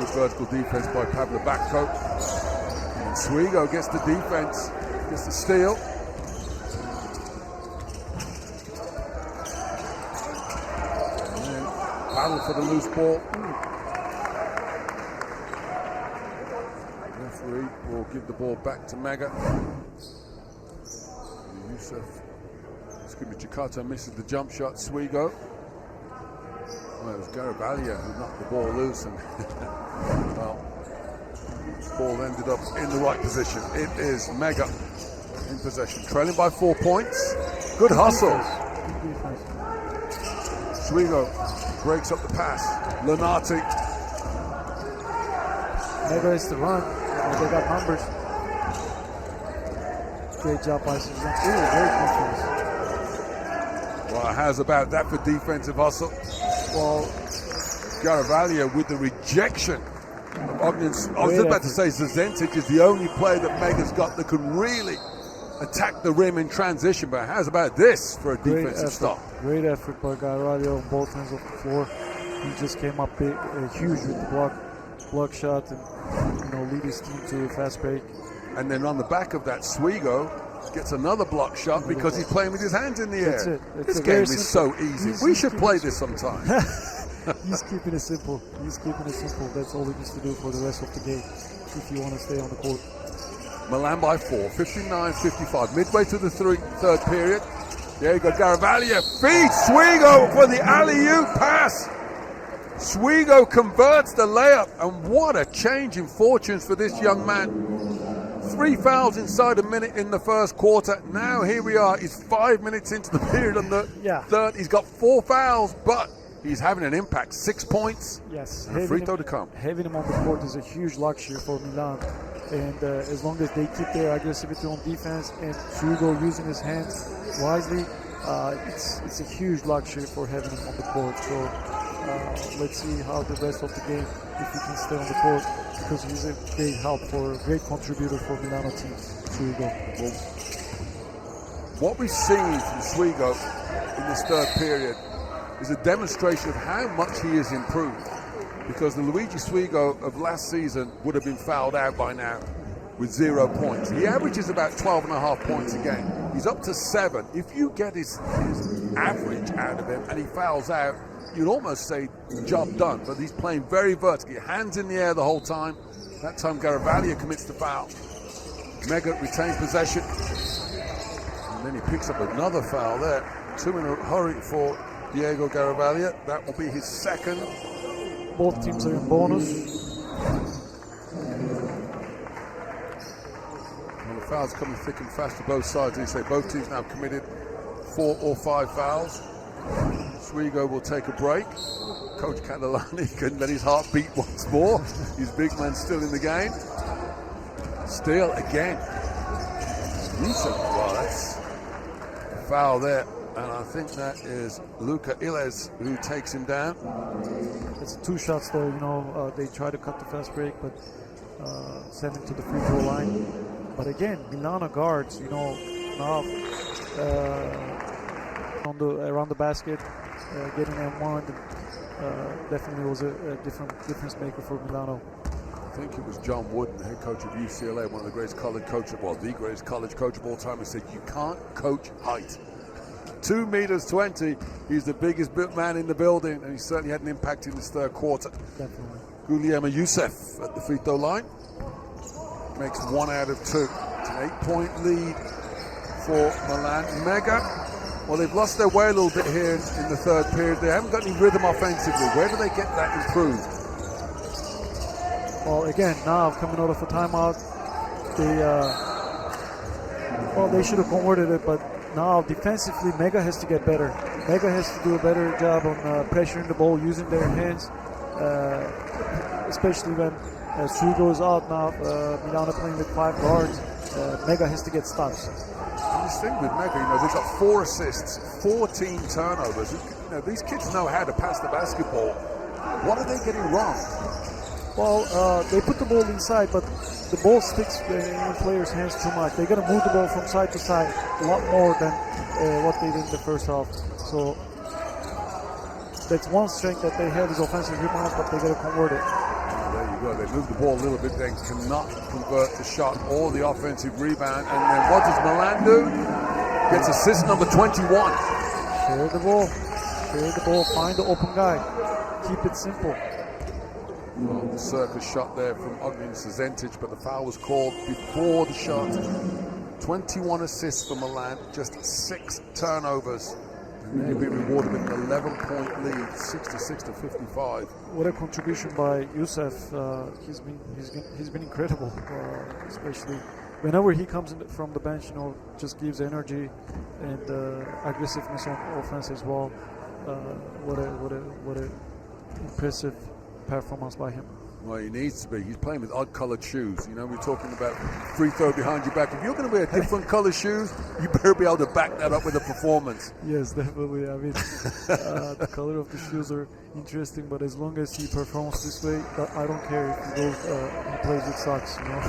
Good vertical defense by Pablo Backcoat. And Swigo gets the defense, gets the steal. Battle for the loose ball. Referee will give the ball back to Mega. Chikato misses the jump shot. Swigo. Well, it was Garibaldi who knocked the ball loose, and well, the ball ended up in the right position. It is Mega in possession, trailing by 4 points. Good hustle. Swigo breaks up the pass. Lunati. Mega is to run. They got numbers. Great job by Susan. Ooh, great defense. Well, how's about that for defensive hustle? Well, Garavaglia with the rejection. I was about to say Zazentic is the only player that Mega's got that can really attack the rim in transition, but how's about this for a defensive stop? Great effort by Garavaglia on both ends of the floor. He just came up big, huge with the block shot and lead his team to a fast break. And then on the back of that, Swigo gets another block shot because he's playing with his hands in the air. That's it. This game is so easy. We should play this sometime. He's keeping it simple. That's all he needs to do for the rest of the game if you want to stay on the court. Milan by 4, 59-55. Midway through the third period. There you go, Garavaglia feeds Swigo for the alley-oop pass. Swigo converts the layup, and what a change in fortunes for this young man. 3 fouls inside a minute in the first quarter. Now here we are. He's 5 minutes into the period on the third. He's got 4 fouls, but he's having an impact. 6 points. Yes. And a free throw to come. Having him on the court is a huge luxury for Milan. And as long as they keep their aggressivity on defense and Swigo using his hands wisely, it's a huge luxury for having him on the court. So let's see how the rest of the game, if he can stay on the court, because he's a great help a great contributor for Milano team, Swigo. Well, what we've seen from Swigo in this third period is a demonstration of how much he has improved. Because the Luigi Swigo of last season would have been fouled out by now with 0 points. He averages about 12.5 points a game. He's up to 7. If you get his average out of him and he fouls out, you'd almost say job done. But he's playing very vertically, hands in the air the whole time. That time Garavaglia commits the foul. Mega retains possession. And then he picks up another foul there. 2 in a hurry for Diego Garavaglia. That will be his second. Both teams are in bonus. Well, the fouls coming thick and fast to both sides. They say both teams now committed 4 or 5 fouls. Swigo will take a break. Coach Catalani can let his heart beat once more. His big man still in the game. Steal again. Well, that's a foul there. And I think that is Luca Iles who takes him down. It's 2 shots there, they try to cut the fast break, but send him to the free throw line. But again, Milano guards, now around the basket, getting M1, definitely was a difference maker for Milano. I think it was John Wooden, head coach of UCLA, one of the greatest college coaches, the greatest college coach of all time, who said you can't coach height. 2 meters 20. He's the biggest man in the building, and he certainly had an impact in this third quarter. Definitely. Guglielmo Youssef at the free throw line makes 1 out of 2. It's an 8-point lead for Milan. Mega, well, they've lost their way a little bit here in the third period. They haven't got any rhythm offensively. Where do they get that improved? Well, again, now coming out of a timeout, they should have converted it, but now defensively, Mega has to get better. Mega has to do a better job on pressuring the ball, using their hands, especially when Swigo is out now. Milano playing with 5 guards. Mega has to get stops. And this thing with Mega, they've got 4 assists, 14 turnovers. These kids know how to pass the basketball. What are they getting wrong? Well, they put the ball inside, but the ball sticks in players' hands too much. They're going to move the ball from side to side a lot more than what they did in the first half. So that's one strength that they have is offensive rebounds, but they got to convert it. There you go. They move the ball a little bit, then cannot convert the shot or the offensive rebound. And then what does Milan do? Gets assist number 21. Share the ball. Find the open guy. Keep it simple. Well, the circus shot there from Ognin Zazentic, but the foul was called before the shot. 21 assists for Milan, just 6 turnovers. And they've been rewarded with an 11-point lead, 66-55. What a contribution by Youssef. He's been incredible, especially whenever he comes in from the bench. Just gives energy and aggressiveness on offense as well. What a impressive performance by him. Well, he needs to be. He's playing with odd-coloured shoes. You know, we're talking about free throw behind your back. If you're going to wear different colour shoes, you better be able to back that up with a performance. Yes, definitely. I mean, the color of the shoes are interesting, but as long as he performs this way, I don't care if he goes, he plays with socks. You know.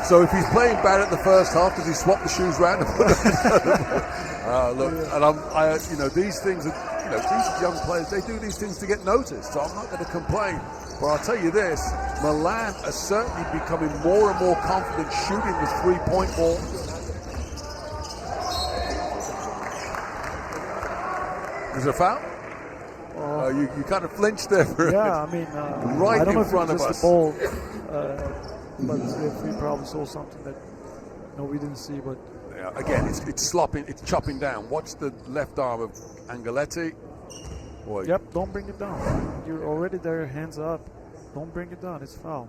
So if he's playing bad at the first half, does he swap the shoes around and put them? Look, and you know, these things are. You know, these young players, they do these things to get noticed, so I'm not going to complain. But I'll tell you this, Milan are certainly becoming more and more confident shooting the three-point ball. Is it a foul? You kind of flinched there for I mean, right I don't in know if front it of was us. just the ball, but the referee probably saw something that we didn't see. But again, it's slopping, it's chopping down. Watch the left arm of Angeletti. Boy. Yep, don't bring it down. You're already there, hands up. Don't bring it down, it's foul.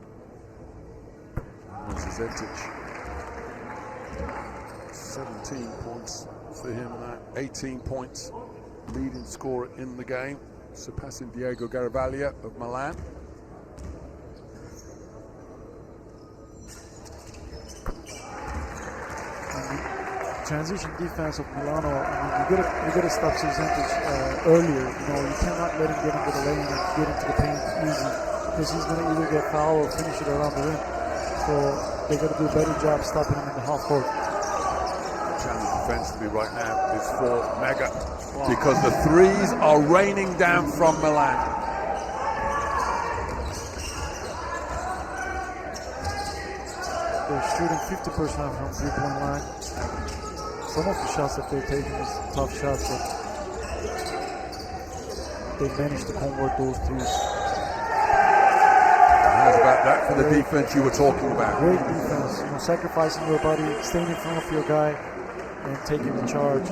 There's Zetic. 17 points for him now. 18 points, leading scorer in the game, surpassing Diego Garavaglia of Milan. Transition defense of Milano, I mean, you gotta stop Zetic earlier. You know, you cannot let him get into the lane and get into the paint easy, because he's gonna either get fouled or finish it around the rim. So they gotta do a better job stopping him in the half court. The challenge defensively right now is for Mega, because the threes are raining down from Milan. They're shooting 50% from three-point line. Some of the shots that they're taking is tough shots, but they managed to convert those threes. How's about that for the defense you were talking about? Great defense, you know, sacrificing your body, staying in front of your guy, and taking the charge.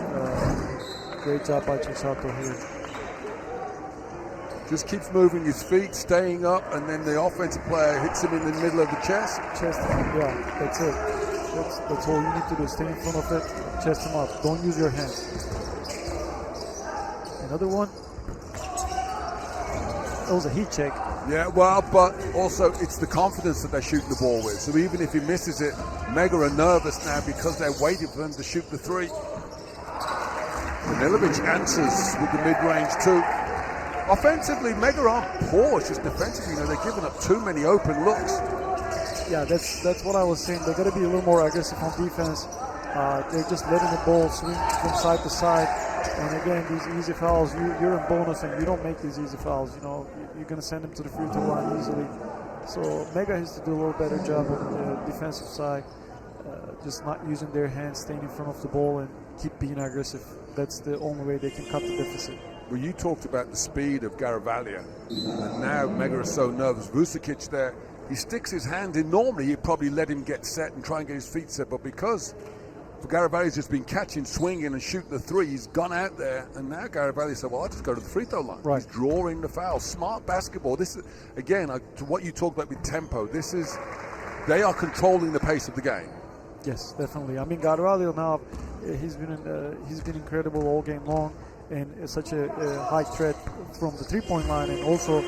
Great job by Cesato here. Just keeps moving his feet, staying up, and then the offensive player hits him in the middle of the chest. Yeah, that's it. That's all you need to do. Stay in front of it, chest him up. Don't use your hands. Another one. That was a heat check. Yeah, well, but also it's the confidence that they're shooting the ball with. So even if he misses it, Mega are nervous now because they're waiting for him to shoot the three. Danilovic answers with the mid-range too. Offensively, Mega aren't poor. It's just defensively, you know, they're giving up too many open looks. Yeah, that's what I was saying. They're going to be a little more aggressive on defense. They're just letting the ball swing from side to side. And again, these easy fouls, you're in bonus and you don't make these easy fouls. You know, you're going to send them to the free throw line easily. So Mega has to do a little better job on the defensive side. Just not using their hands, staying in front of the ball and keep being aggressive. That's the only way they can cut the deficit. Well, you talked about the speed of Garavaglia. And now Mega is so nervous. Vucevic there. He sticks his hand in. Normally, he'd probably let him get set and try and get his feet set, but because Garavaglia's just been catching, swinging, and shooting the three, he's gone out there, and now Garavaglia said, well, I'll just go to the free throw line. Right. He's drawing the foul. Smart basketball. This is, again, to what you talked about with tempo, they are controlling the pace of the game. Yes, definitely. I mean, Garavaglia now, he's been incredible all game long, and such a high threat from the three-point line, and also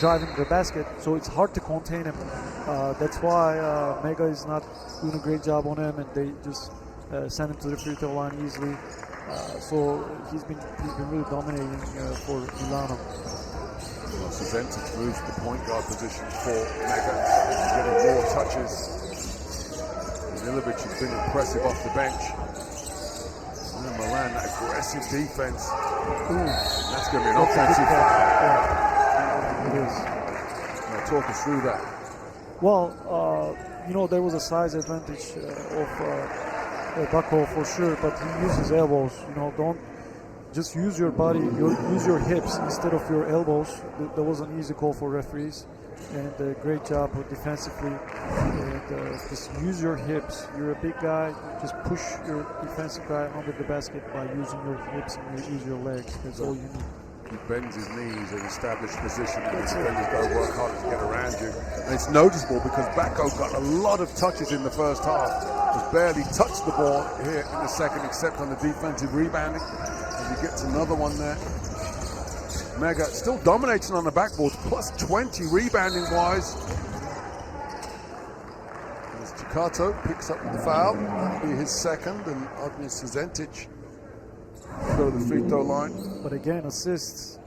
driving the basket, so it's hard to contain him. That's why Mega is not doing a great job on him, and they just send him to the free throw line easily. So he's been really dominating for Milano. Well, Zetic moves to the point guard position for Mega. He's getting more touches. Danilovic has been impressive off the bench. And Milan, that aggressive defense. That's going to be an offensive foul. It is. Now, talk us through that. Well, you know, there was a size advantage of Bako for sure, but he used his elbows. You know, don't just use your body, use your hips instead of your elbows. That was an easy call for referees, and great job defensively. And just use your hips. You're a big guy. Just push your defensive guy under the basket by using your hips and use your legs. That's all you need. He bends his knees in established position, and the defenders go work hard to get around you. And it's noticeable because Bako got a lot of touches in the first half. Has barely touched the ball here in the second, except on the defensive rebounding. And he gets another one there. Mega still dominating on the backboard, plus 20 rebounding wise. As Chikato picks up the foul, that'll be his second, and Ognjen Suzentic will go to the free throw line. But again, assists.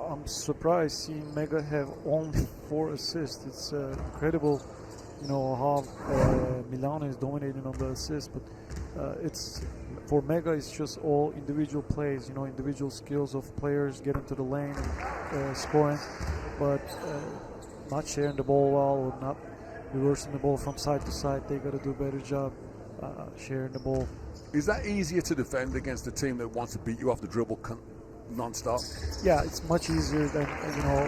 I'm surprised seeing Mega have only 4 assists. It's incredible, you know, how Milano is dominating on the assists. But it's for Mega, it's just all individual plays, you know, individual skills of players getting to the lane and scoring, but not sharing the ball well or not reversing the ball from side to side. They got to do a better job sharing the ball. Is that easier to defend against a team that wants to beat you off the dribble non-stop? Yeah, it's much easier than, you know,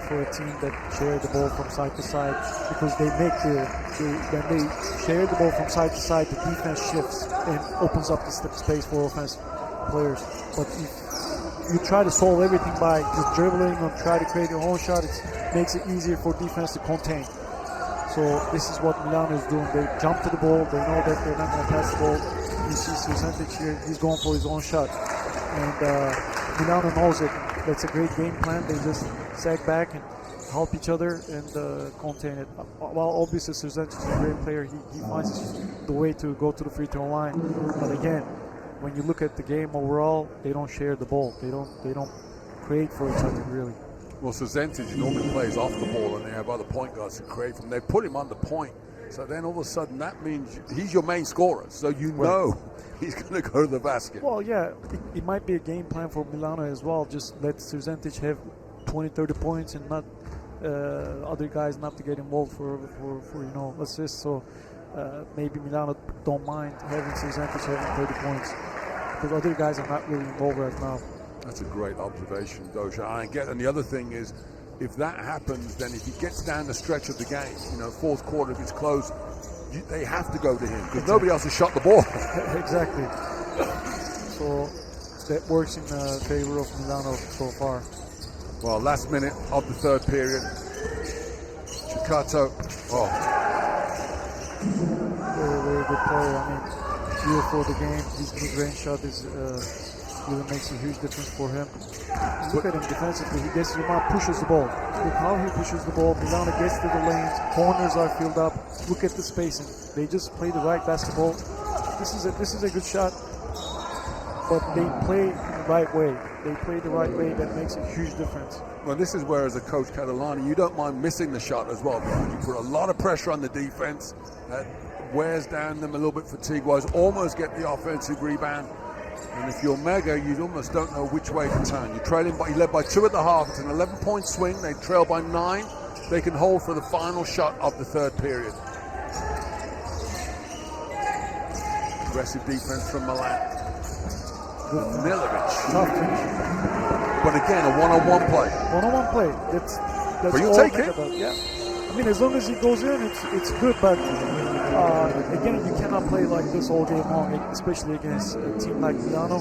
for a team that share the ball from side to side, because they make when they share the ball from side to side, the defense shifts and opens up the space for offensive players. But if you try to solve everything by just dribbling or try to create your own shot, it makes it easier for defense to contain. So this is what Milano is doing. They jump to the ball. They know that they're not going to pass the ball. You see Suzentic here, he's going for his own shot. And Milano knows it. That's a great game plan. They just sag back and help each other and contain it. While obviously Suzentic is a great player, he finds the way to go to the free throw line. But again, when you look at the game overall, they don't share the ball. They don't create for each other really. Well, Suzentic normally plays off the ball, and they have other point guards to create from. They put him on the point, so then all of a sudden that means he's your main scorer. So you know he's going to go to the basket. Well, yeah, it might be a game plan for Milano as well. Just let Suzentic have 20, 30 points and not other guys not to get involved for you know, assists. So maybe Milano don't mind having Suzentic having 30 points because other guys are not really involved right now. That's a great observation, Dosha. And the other thing is, if that happens, then if he gets down the stretch of the game, you know, fourth quarter, if it's close, they have to go to him because nobody else has shot the ball. Exactly. So that works in favor of Milano so far. Well, last minute of the third period. Chikato. Very, very good player. I mean, feel for the game. His mid-range shot is really makes a huge difference for him. Look at him defensively. He gets to the mount, pushes the ball. Look how he pushes the ball. Milano gets to the lanes. Corners are filled up. Look at the spacing. They just play the right basketball. This is a good shot, but they play the right way. They play the right way. That makes a huge difference. Well, this is where, as a coach, Catalani, you don't mind missing the shot as well because you put a lot of pressure on the defense. That wears down them a little bit fatigue-wise. Almost get the offensive rebound. And if you're Mega, you almost don't know which way to turn. You led by 2 at the half. It's an 11-point swing. They trail by 9. They can hold for the final shot of the third period. Aggressive defense from Milan. Nilovic. Tough finish. But again, a one-on-one play. One-on-one play. That's but you'll all take Mega it. does. Yeah. I mean, as long as he goes in, it's good. But again, you cannot play like this all game long, especially against a team like Milano.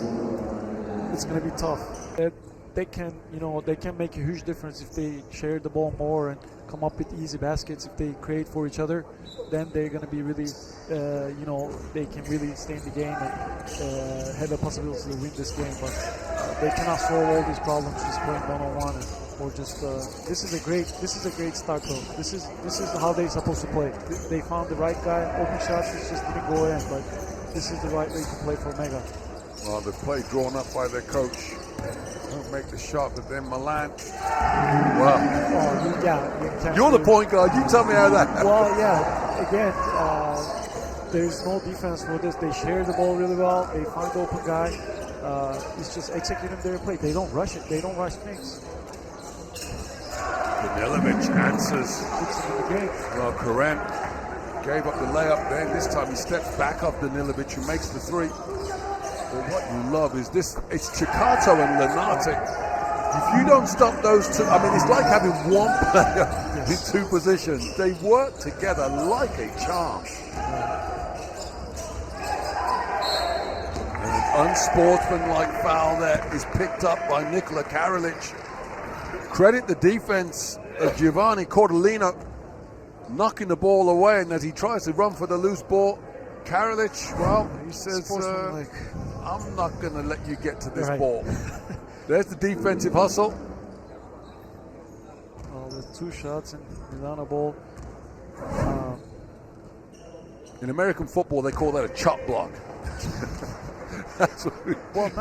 It's going to be tough. They can make a huge difference if they share the ball more and come up with easy baskets. If they create for each other, then they're going to be really, they can really stay in the game and have a possibility to win this game. But they cannot solve all these problems just playing one-on-one or just. This is a great start though. This is how they're supposed to play. They found the right guy. Open shots just didn't go in, but this is the right way to play for Mega. Well, the play drawn up by their coach. Don't make the shot, but then Milan. Well, you're the point guard. You tell me how that happened. Well, yeah. Again, there's no defense for this. They share the ball really well. They find the open guy. It's just executing their play. They don't rush it. They don't rush things. Danilovic answers. Well, Karen gave up the layup. Then this time he steps back off Danilovic, who makes the three. But what you love is this. It's Chikato and Lunartic. If you don't stop those two, I mean, it's like having one player in 2 positions. They work together like a charm. And an unsportsmanlike foul there is picked up by Nikola Karalic. Credit the defense of Giovanni Cordellino knocking the ball away, and as he tries to run for the loose ball, Karalic, well, he says, I'm not going to let you get to this Right. ball. There's the defensive hustle. Well, there's 2 shots in Milano ball. In American football, they call that a chop block. That's what Well,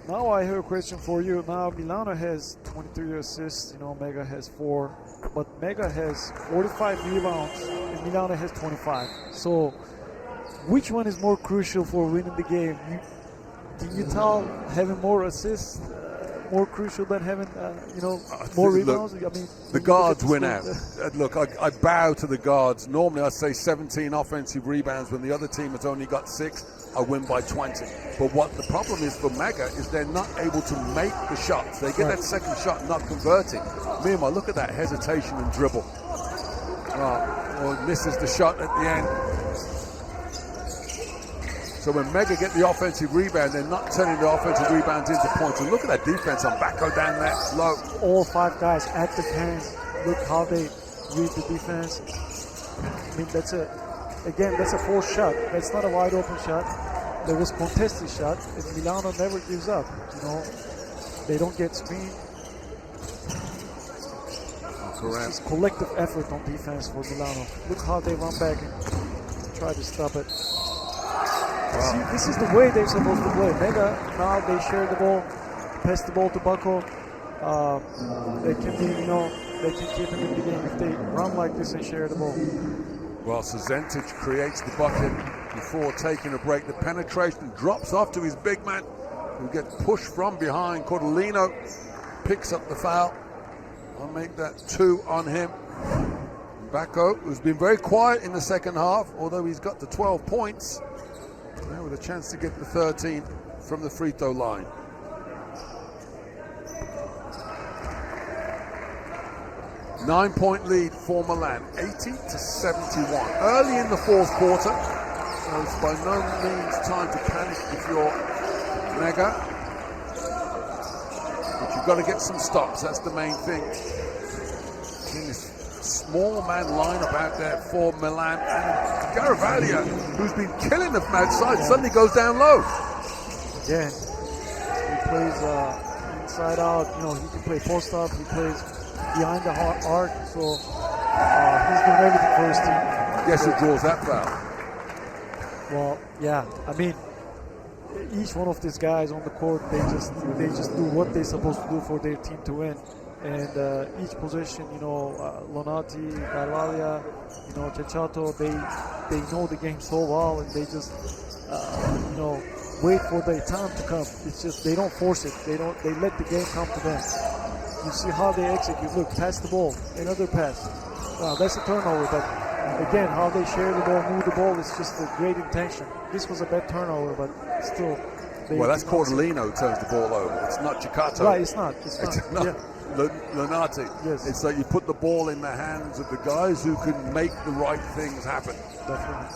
now I have a question for you. Now Milano has 23 assists. You know, Mega has 4, but Mega has 45 rebounds and Milano has 25. So, which one is more crucial for winning the game? Can you tell having more assists more crucial than having more rebounds? Look, the guards win out. Look, I bow to the guards. Normally I say 17 offensive rebounds. When the other team has only got 6, I win by 20. But what the problem is for Mega is they're not able to make the shots. They get that second shot not converting. Meanwhile, look at that hesitation and dribble. Misses the shot at the end. So when Mega get the offensive rebound, they're not turning the offensive rebounds into points. And look at that defense on Bacco down there, low. All 5 guys at the hands. Look how they read the defense. I mean, that's a forced shot. That's not a wide open shot. There was contested shot, and Milano never gives up. You know, they don't get screened. Correct. It's collective effort on defense for Milano. Look how they run back and try to stop it. See, this is the way they're supposed to play. Mega, now they share the ball, pass the ball to Bacco. They can they can keep him in the game if they run like this and share the ball. Well, Cezentic creates the bucket before taking a break. The penetration drops off to his big man, who gets pushed from behind. Cordolino picks up the foul. I'll make that 2 on him. Bacco, who's been very quiet in the second half, although he's got the 12 points. Now with a chance to get the 13 from the free throw line. Nine-point lead for Milan, 80-71. Early in the fourth quarter, so it's by no means time to panic if you're Mega. But you've got to get some stops, that's the main thing. In this small man lineup out there for Milan, and Garavaglia, who's been killing them from outside, suddenly goes down low. Again, he plays inside out. You know, he can play post up. He plays behind the arc. So he's doing everything for his team. Guess who draws that foul? Well, yeah. I mean, each one of these guys on the court, they just do what they're supposed to do for their team to win. And each position, Lonati, Garavaglia, Ceccato, they know the game so well, and they just, wait for their time to come. It's just they don't force it. They let the game come to them. You see how they execute. Look, pass the ball, another pass. That's a turnover, but again, how they share the ball, move the ball, it's just a great intention. This was a bad turnover, but still. Well, that's Cordolino who turns the ball over. It's not Ceccato. Right, it's not. Yeah. Lonati. Yes. It's like you put the ball in the hands of the guys who can make the right things happen. Definitely.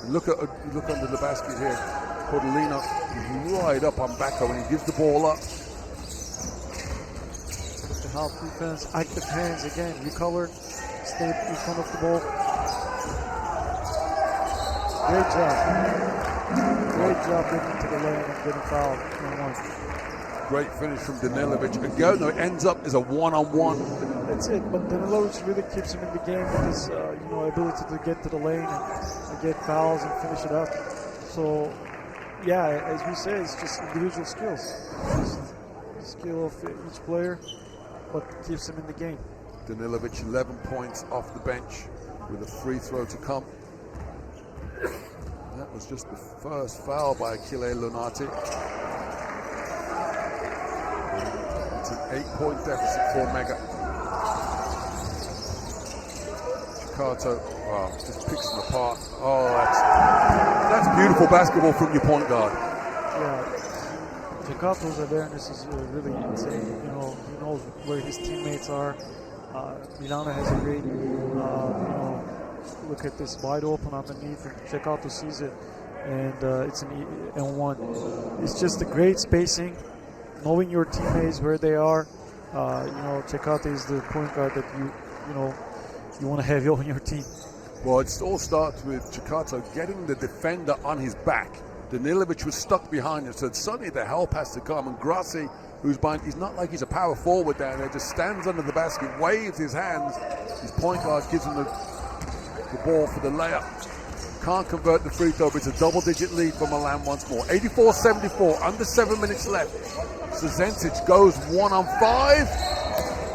Look under the basket here. Cordolino is right up on Bacco and he gives the ball up. The half defense, active hands again, recover, stay in front of the ball. Great job getting to the lane and getting fouled. 1-1. Great finish from Danilovic. Again, it ends up as a one-on-one. That's it, but Danilovic really keeps him in the game with his ability to get to the lane and get fouls and finish it up. So, yeah, as we say, it's just individual skills. Just the skill of each player, but keeps him in the game. Danilovic 11 points off the bench with a free throw to come. That was just the first foul by Achille Lonati. It's an 8-point deficit for Mega. Ceccato, just picks them apart. Oh, that's beautiful basketball from your point guard. Yeah, Ceccato's awareness is really insane. He knows where his teammates are. Milano has a great, look at this wide open underneath, and Ceccato sees it, and it's an N1. It's just a great spacing, knowing your teammates where they are. Ceccato is the point guard that you want to have on your team. Well, it all starts with Ceccato getting the defender on his back Danilovic was stuck behind him, so suddenly the help has to come. And Grassi, who's behind, he's not like he's a power forward down there, just stands under the basket, waves his hands. His point guard gives him the ball for the layup. Can't convert the free throw, but it's a double-digit lead for Milan once more. 84-74, under 7 minutes left. Cezentic goes 1-on-5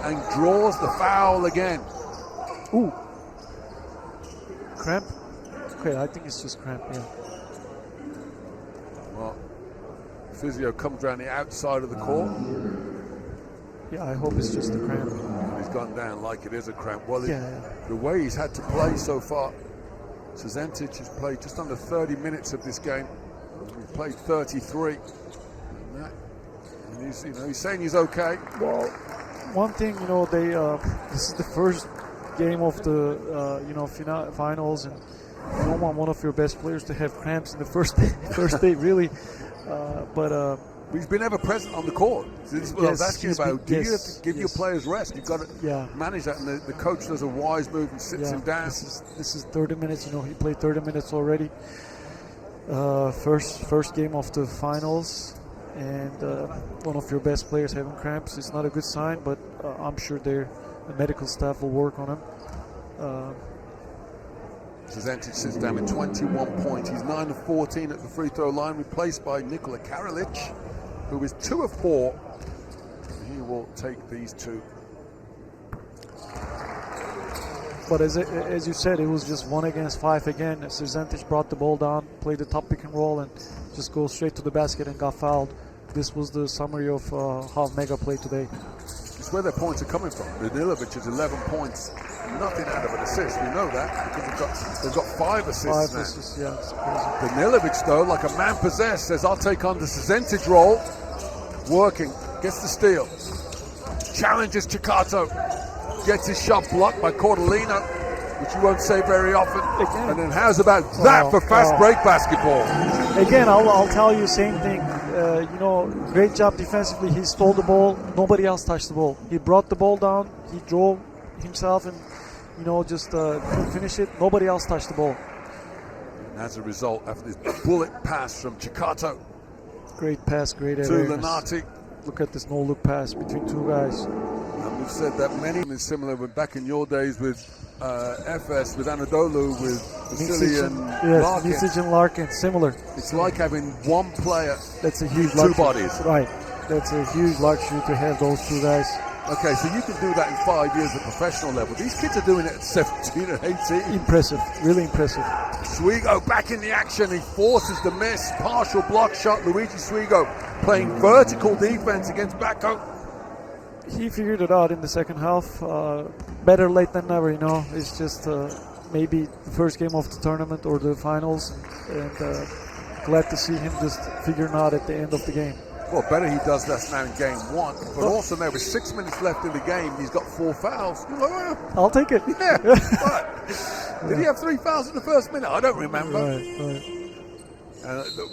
and draws the foul again. Ooh. Cramp? Okay, I think it's just cramp, yeah. Well, physio comes around the outside of the court. Yeah, I hope it's just a cramp. He's gone down like it is a cramp. Well, Yeah. the way he's had to play so far, Cezentic has played just under 30 minutes of this game. He's played 33. And he's saying he's okay. Well, one thing, this is the first game of the finals, and you don't want one of your best players to have cramps in the first day, really. But he's been ever present on the court. So this is what I was asking about. You have to give your players rest? You've got to manage that, and the coach does a wise move and sits him down. This is 30 minutes. He played 30 minutes already. First game of the finals, and one of your best players having cramps is not a good sign. But I'm sure the medical staff will work on him. Cezentic sits down with 21 points. He's 9 of 14 at the free throw line, replaced by Nikola Karalic, who is 2 of 4. He will take these two. But as you said, it was just 1 against 5 again. Cezentic brought the ball down, played the top pick and roll, and just goes straight to the basket and got fouled. This was the summary of how Mega played today. It's where their points are coming from. Danilovic has 11 points. Nothing out of an assist. We know that because they've got 5 assists now. 5 assists, yeah. It's crazy. Danilovic, though, like a man possessed, says, I'll take on the Cezentic role. Working, gets the steal. Challenges Ciccato. Gets his shot blocked by Cordellino, which you won't say very often. Again. And then how's about that for fast break basketball? Again, I'll tell you same thing. Great job defensively. He stole the ball. Nobody else touched the ball. He brought the ball down. He drove himself and just couldn't finish it. Nobody else touched the ball. And as a result, after this bullet pass from Ciccato, great pass, great to awareness. Lenati. Look at this no-look pass between two guys. And we've said that many is similar when back in your days with FS, with Anadolu, with Vasily and Larkin. Micic and Larkin, similar. It's like having one player, that's a huge two luxury. bodies. Right, that's a huge luxury to have those two guys. Okay, so you can do that in 5 years at professional level. These kids are doing it at 17 and 18. Impressive, really impressive. Swigo back in the action. He forces the miss. Partial block shot. Luigi Swigo playing vertical defense against Bacco. He figured it out in the second half. Better late than never, It's just maybe the first game of the tournament or the finals. And glad to see him just figuring out at the end of the game. Well, better he does this now in game 1. But also now with 6 minutes left in the game, he's got 4 fouls. I'll take it. Yeah, right. Did he have 3 fouls in the first minute? I don't remember. Right.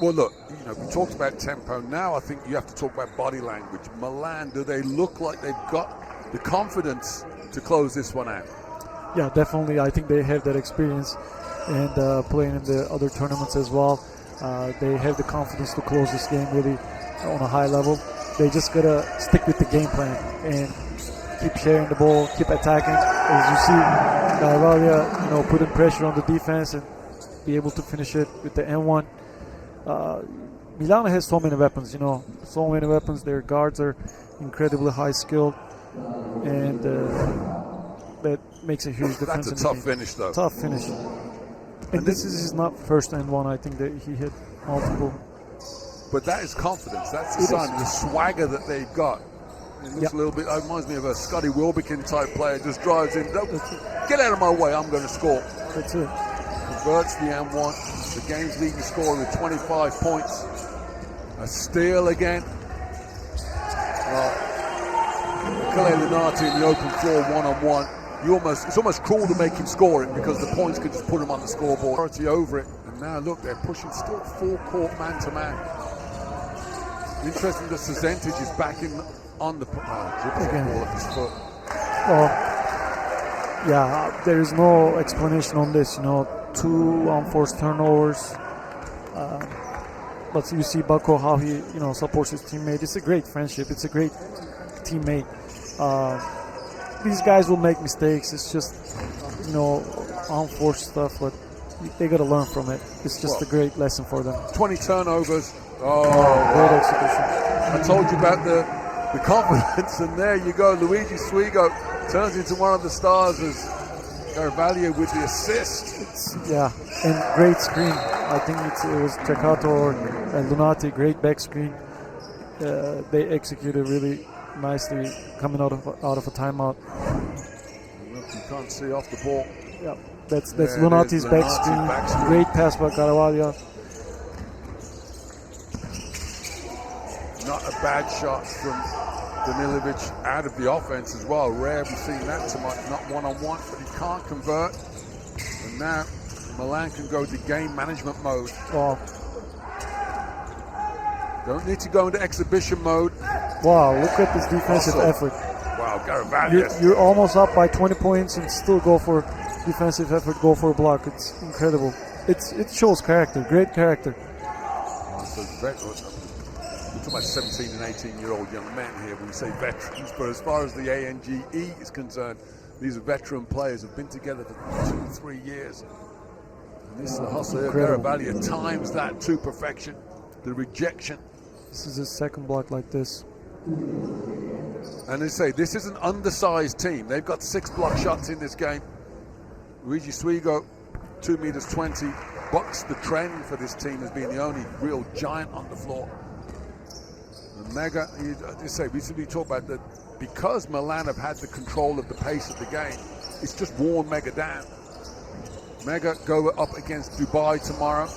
Well, look, we talked about tempo. Now I think you have to talk about body language. Milan, do they look like they've got the confidence to close this one out? Yeah, definitely. I think they have that experience and playing in the other tournaments as well. They have the confidence to close this game really on a high level. They just gotta stick with the game plan and keep sharing the ball, keep attacking. As you see, Garavaglia, putting pressure on the defense and be able to finish it with the N1. Milano has so many weapons, so many weapons. Their guards are incredibly high skilled, and that makes a huge difference. That's a tough finish, though. Tough finish. And this is not first N1. I think that he hit multiple. But that is confidence. That's the sign of the swagger that they've got. It looks a little bit, it reminds me of a Scotty Wilbekin type player. Just drives in. Get out of my way, I'm going to score. That's it. Converts the M1. The game's leading scorer with 25 points. A steal again. Kale Lenati in the open floor one-on-one. It's almost cruel to make him score it because the points could just put him on the scoreboard. Priority over it. And now look, they're pushing still full court man-to-man. Interesting that Cezentic is back in on the ball at his foot. Well, yeah, there is no explanation on this. 2 unforced turnovers. But you see Bako, how he supports his teammate. It's a great friendship. It's a great teammate. These guys will make mistakes. It's just unforced stuff, but they got to learn from it. It's just a great lesson for them. 20 turnovers. Great execution. I told you about the confidence, and there you go. Luigi Swigo turns into one of the stars as Carvalho with the assist. And great screen. I think it was Ceccato or Lunati, great back screen. They executed really nicely coming out of a timeout. You can't see off the ball. Yeah, that's Lunati's back screen. Great pass by Carvalho. Not a bad shot from Danilovic out of the offense as well. Rare we've seen that so much, not one-on-one, but he can't convert. And now Milan can go to game management mode. Don't need to go into exhibition mode. Wow, look at this defensive effort. Wow, Carvalho. You're almost up by 20 points and still go for defensive effort, go for a block. It's incredible. It shows character, great character. We're talking about 17 and 18-year-old young men here when we say veterans, but as far as the ANGE is concerned, these are veteran players who've been together for 2-3 years. And this is the hustle here. Carvalho times that to perfection. The rejection. This is his second block like this. And they say this is an undersized team. They've got 6 block shots in this game. Luigi Swigo, 2 meters 20, bucks the trend for this team as being the only real giant on the floor. And Mega, we talk about that because Milan have had the control of the pace of the game, it's just worn Mega down. Mega go up against Dubai tomorrow,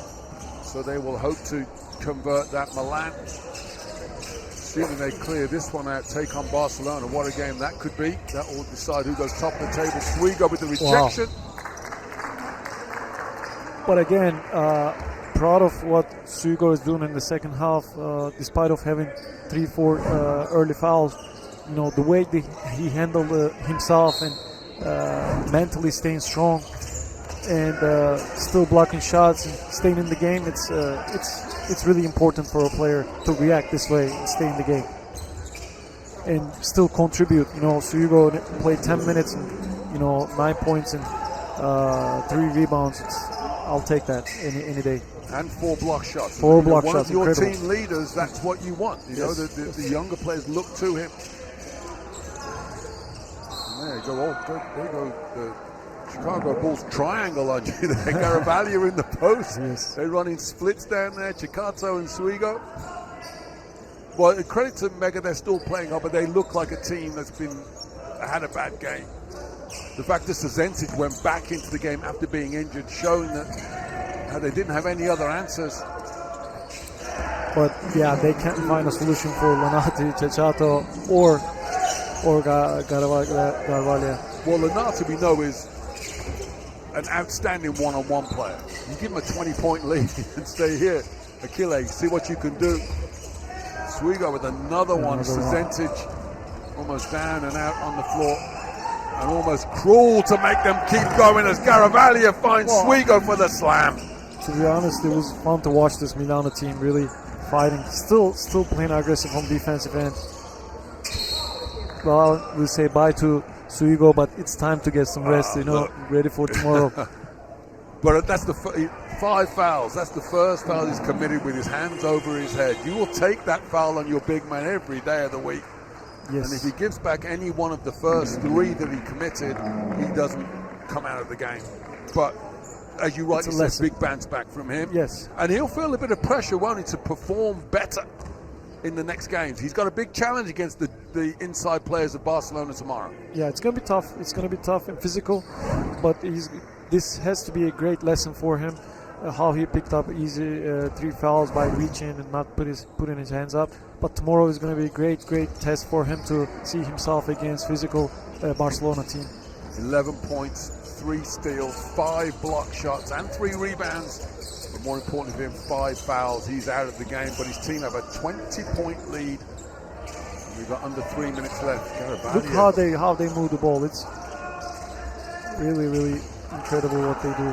so they will hope to convert that. Milan, assuming they clear this one out, take on Barcelona. What a game that could be. That will decide who goes top of the table. Swigo with the rejection. Wow. But again, proud of what Swigo is doing in the second half, despite of having 3-4 early fouls. The way he handled himself and mentally staying strong and still blocking shots and staying in the game. It's really important for a player to react this way and stay in the game and still contribute. Swigo played 10 minutes and 9 points and 3 rebounds. I'll take that any day. And 4 block shots. 4 block one shots. Of your incredible. team leaders, that's what you want. The younger players look to him. And there you go. There you go. The Chicago Bulls triangle on you there. Carvalho in the post. Yes. They're running splits down there. Ceccato and Swigo. Well, credit to Mega, they're still playing up, but they look like a team that's had a bad game. The fact that Sazentic went back into the game after being injured, showing that they didn't have any other answers. But yeah, they can't find a solution for Lunati, Ceccato, or Carvalho. Well, Lunati, we know, is an outstanding one-on-one player. You give him a 20-point lead and stay here. Achilles, see what you can do. Swigo with another one. Sazentic almost down and out on the floor. And almost cruel to make them keep going as Carvalho finds Swigo for the slam. To be honest, it was fun to watch this Milano team really fighting, still playing aggressive on defensive end. Well, we'll say bye to Swigo, but it's time to get some rest, ready for tomorrow. But that's the 5 fouls. That's the first foul he's committed with his hands over his head. You will take that foul on your big man every day of the week. Yes. And if he gives back any one of the first 3 that he committed, he doesn't come out of the game. But as you rightly said, big bounce back from him. Yes. And he'll feel a bit of pressure, won't he, to perform better in the next games. He's got a big challenge against the inside players of Barcelona tomorrow. Yeah, it's going to be tough. It's going to be tough and physical. But this has to be a great lesson for him, how he picked up easy 3 fouls by reaching and not putting his hands up. But tomorrow is going to be a great test for him to see himself against physical Barcelona team. 11 points, 3 steals, 5 block shots, and 3 rebounds. But more importantly for him, 5 fouls. He's out of the game, but his team have a 20-point lead. We've got under 3 minutes left. Look how they move the ball. It's really incredible what they do.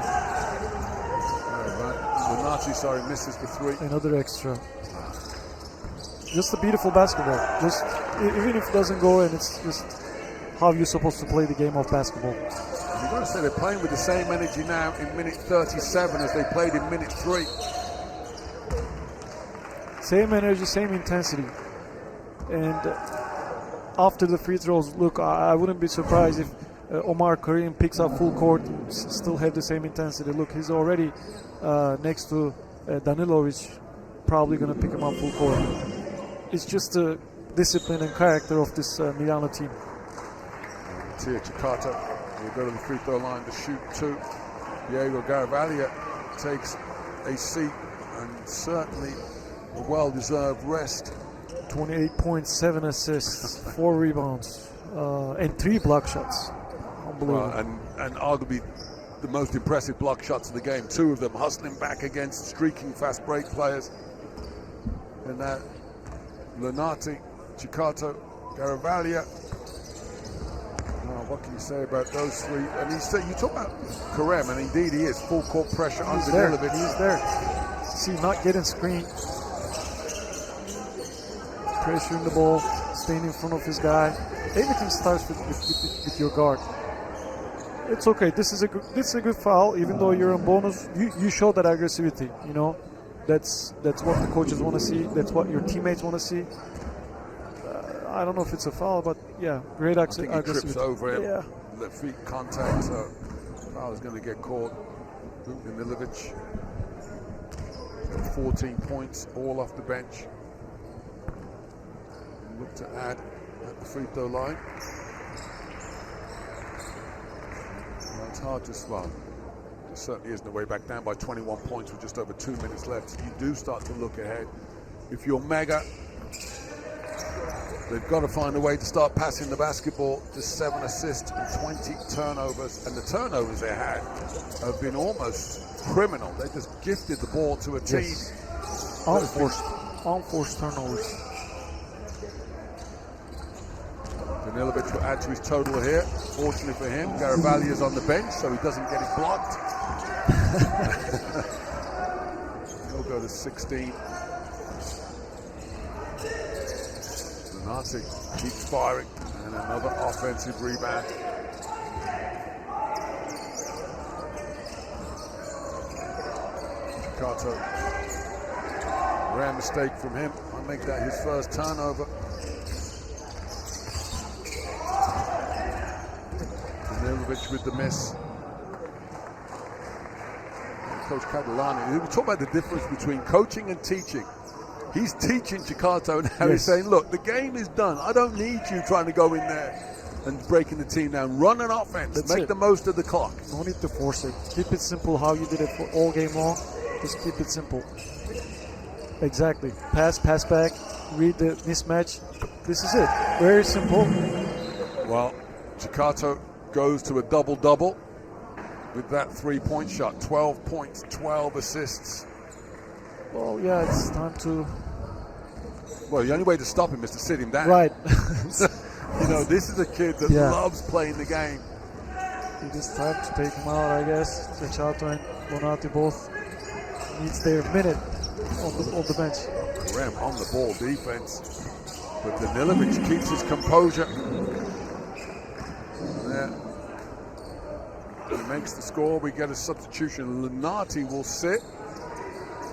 Lunati, misses the three. Another extra. Just a beautiful basketball. Just even if it doesn't go in, it's just how you're supposed to play the game of basketball. You've got to say they're playing with the same energy now in minute 37 as they played in minute 3. Same energy, same intensity. And after the free throws, look, I wouldn't be surprised if Omar Karim picks up full court, still have the same intensity. Look, he's already next to Danilovic, probably going to pick him up full court. It's just the discipline and character of this Milano team. Tia Ciccarto will go to the free throw line to shoot 2. Diego Garavaglia takes a seat and certainly a well-deserved rest. 28 points, 7 assists, 4 rebounds, and 3 block shots. Unbelievable. And arguably the most impressive block shots of the game. 2 of them hustling back against streaking fast break players. And that Lunati, Ciccarto, Garavaglia. What can you say about those 3? And you talk about Karem, and indeed he is. Full court pressure on Danilovic. He's there. See, not getting screened. Pressuring the ball, staying in front of his guy. Everything starts with your guard. It's okay. This is a good foul. Even though you're on bonus, you show that aggressivity. You know, that's what the coaches want to see. That's what your teammates want to see. I don't know if it's a foul, but yeah, great aggressivity. I think he trips over him. Yeah. The feet contact. So foul is going to get called. Danilovic, 14 points, all off the bench. Look to add at the free throw line. Well, it's hard to spot. There certainly isn't a way back down by 21 points with just over 2 minutes left. You do start to look ahead. If you're Mega, they've got to find a way to start passing the basketball. Just 7 assists and 20 turnovers. And the turnovers they had have been almost criminal. They just gifted the ball to a team. Yes. Unforced turnovers. Danilovic will add to his total here. Fortunately for him, Garavaglia is on the bench, so he doesn't get it blocked. He'll go to 16. Lunati keeps firing, and another offensive rebound. Ciccarto. Rare mistake from him. I'll make that his first turnover. Danilovic with the miss. Coach Catalani, we talk about the difference between coaching and teaching. He's teaching Ciccarto now. He's saying, look, the game is done. I don't need you trying to go in there and breaking the team down. Run an offense. Make the most of the clock. No need to force it. Keep it simple how you did it for all game long. Just keep it simple. Exactly. Pass back, read the mismatch. This is it. Very simple. Well, Ciccarto goes to a double-double with that 3-point shot. 12 points, 12 assists. Well, yeah, it's time to... Well, the only way to stop him is to sit him down. Right. You know, this is a kid that loves playing the game. It is time to take him out, I guess. Ciccarto and Lunati both needs their minute on the bench. Karem on the ball defense. But Danilovic keeps his composure. There. He makes the score. We get a substitution. Lunati will sit.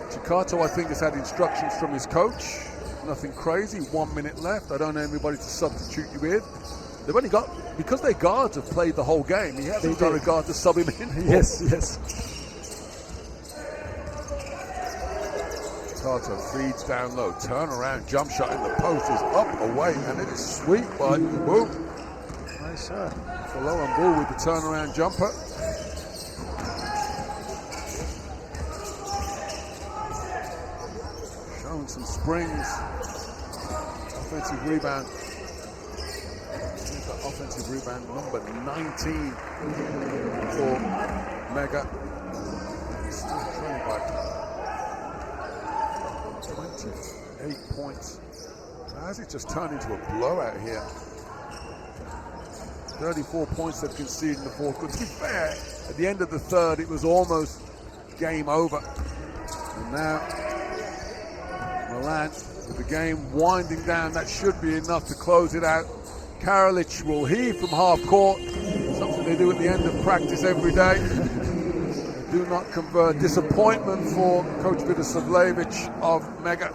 Ciccarto, I think, has had instructions from his coach. Nothing crazy. 1 minute left. I don't know anybody to substitute you with. They've only got, because their guards have played the whole game, he hasn't got a guard to sub him in. Yes. Ciccarto feeds down low. Turnaround jump shot in the post is up, away, and it is sweet by Mbu. Nice shot. Follow Mbu with the turnaround jumper. Showing some springs. Offensive rebound. Offensive rebound number 19 for Mega. Still trailing by 28 points. Has it just turned into a blowout here? 34 points they've conceded in the fourth quarter. To be fair, at the end of the third, it was almost game over. And now Milan with the game winding down. That should be enough to close it out. Karalic will heave from half court, something they do at the end of practice every day. They do not convert. Disappointment for Coach Vidoslavljevic of Mega.